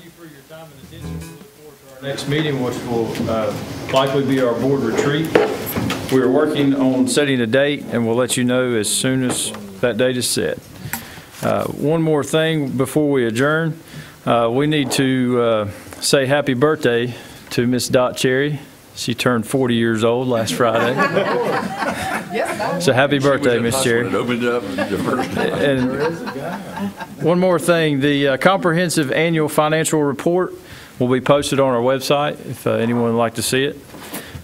you for your time and attention. We look forward to our next meeting, which will likely be our board retreat. We are working on setting a date, and we'll let you know as soon as that date is set. One more thing before we adjourn. We need to say happy birthday to Miss Dot Cherry. She turned 40 years old last Friday. So happy birthday, Miss Cherry. And one more thing, the comprehensive annual financial report will be posted on our website if anyone would like to see it.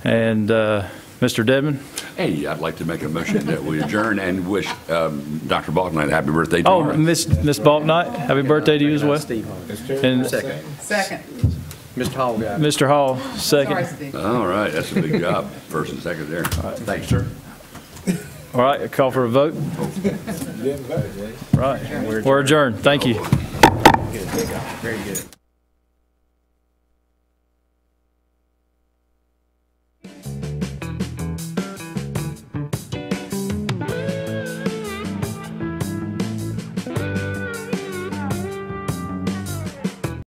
And Mr. Devin? Hey, I'd like to make a motion that we adjourn and wish Dr. Balknight happy birthday tomorrow. Oh, Miss Balknight, happy birthday to you as well. And Second. Mr. Hall got it. Mr. Hall, second. Sorry, Steve. All right, that's a big job, first and second there. Thanks, sir. All right, a call for a vote. Right, we're adjourned. Thank you. Very good.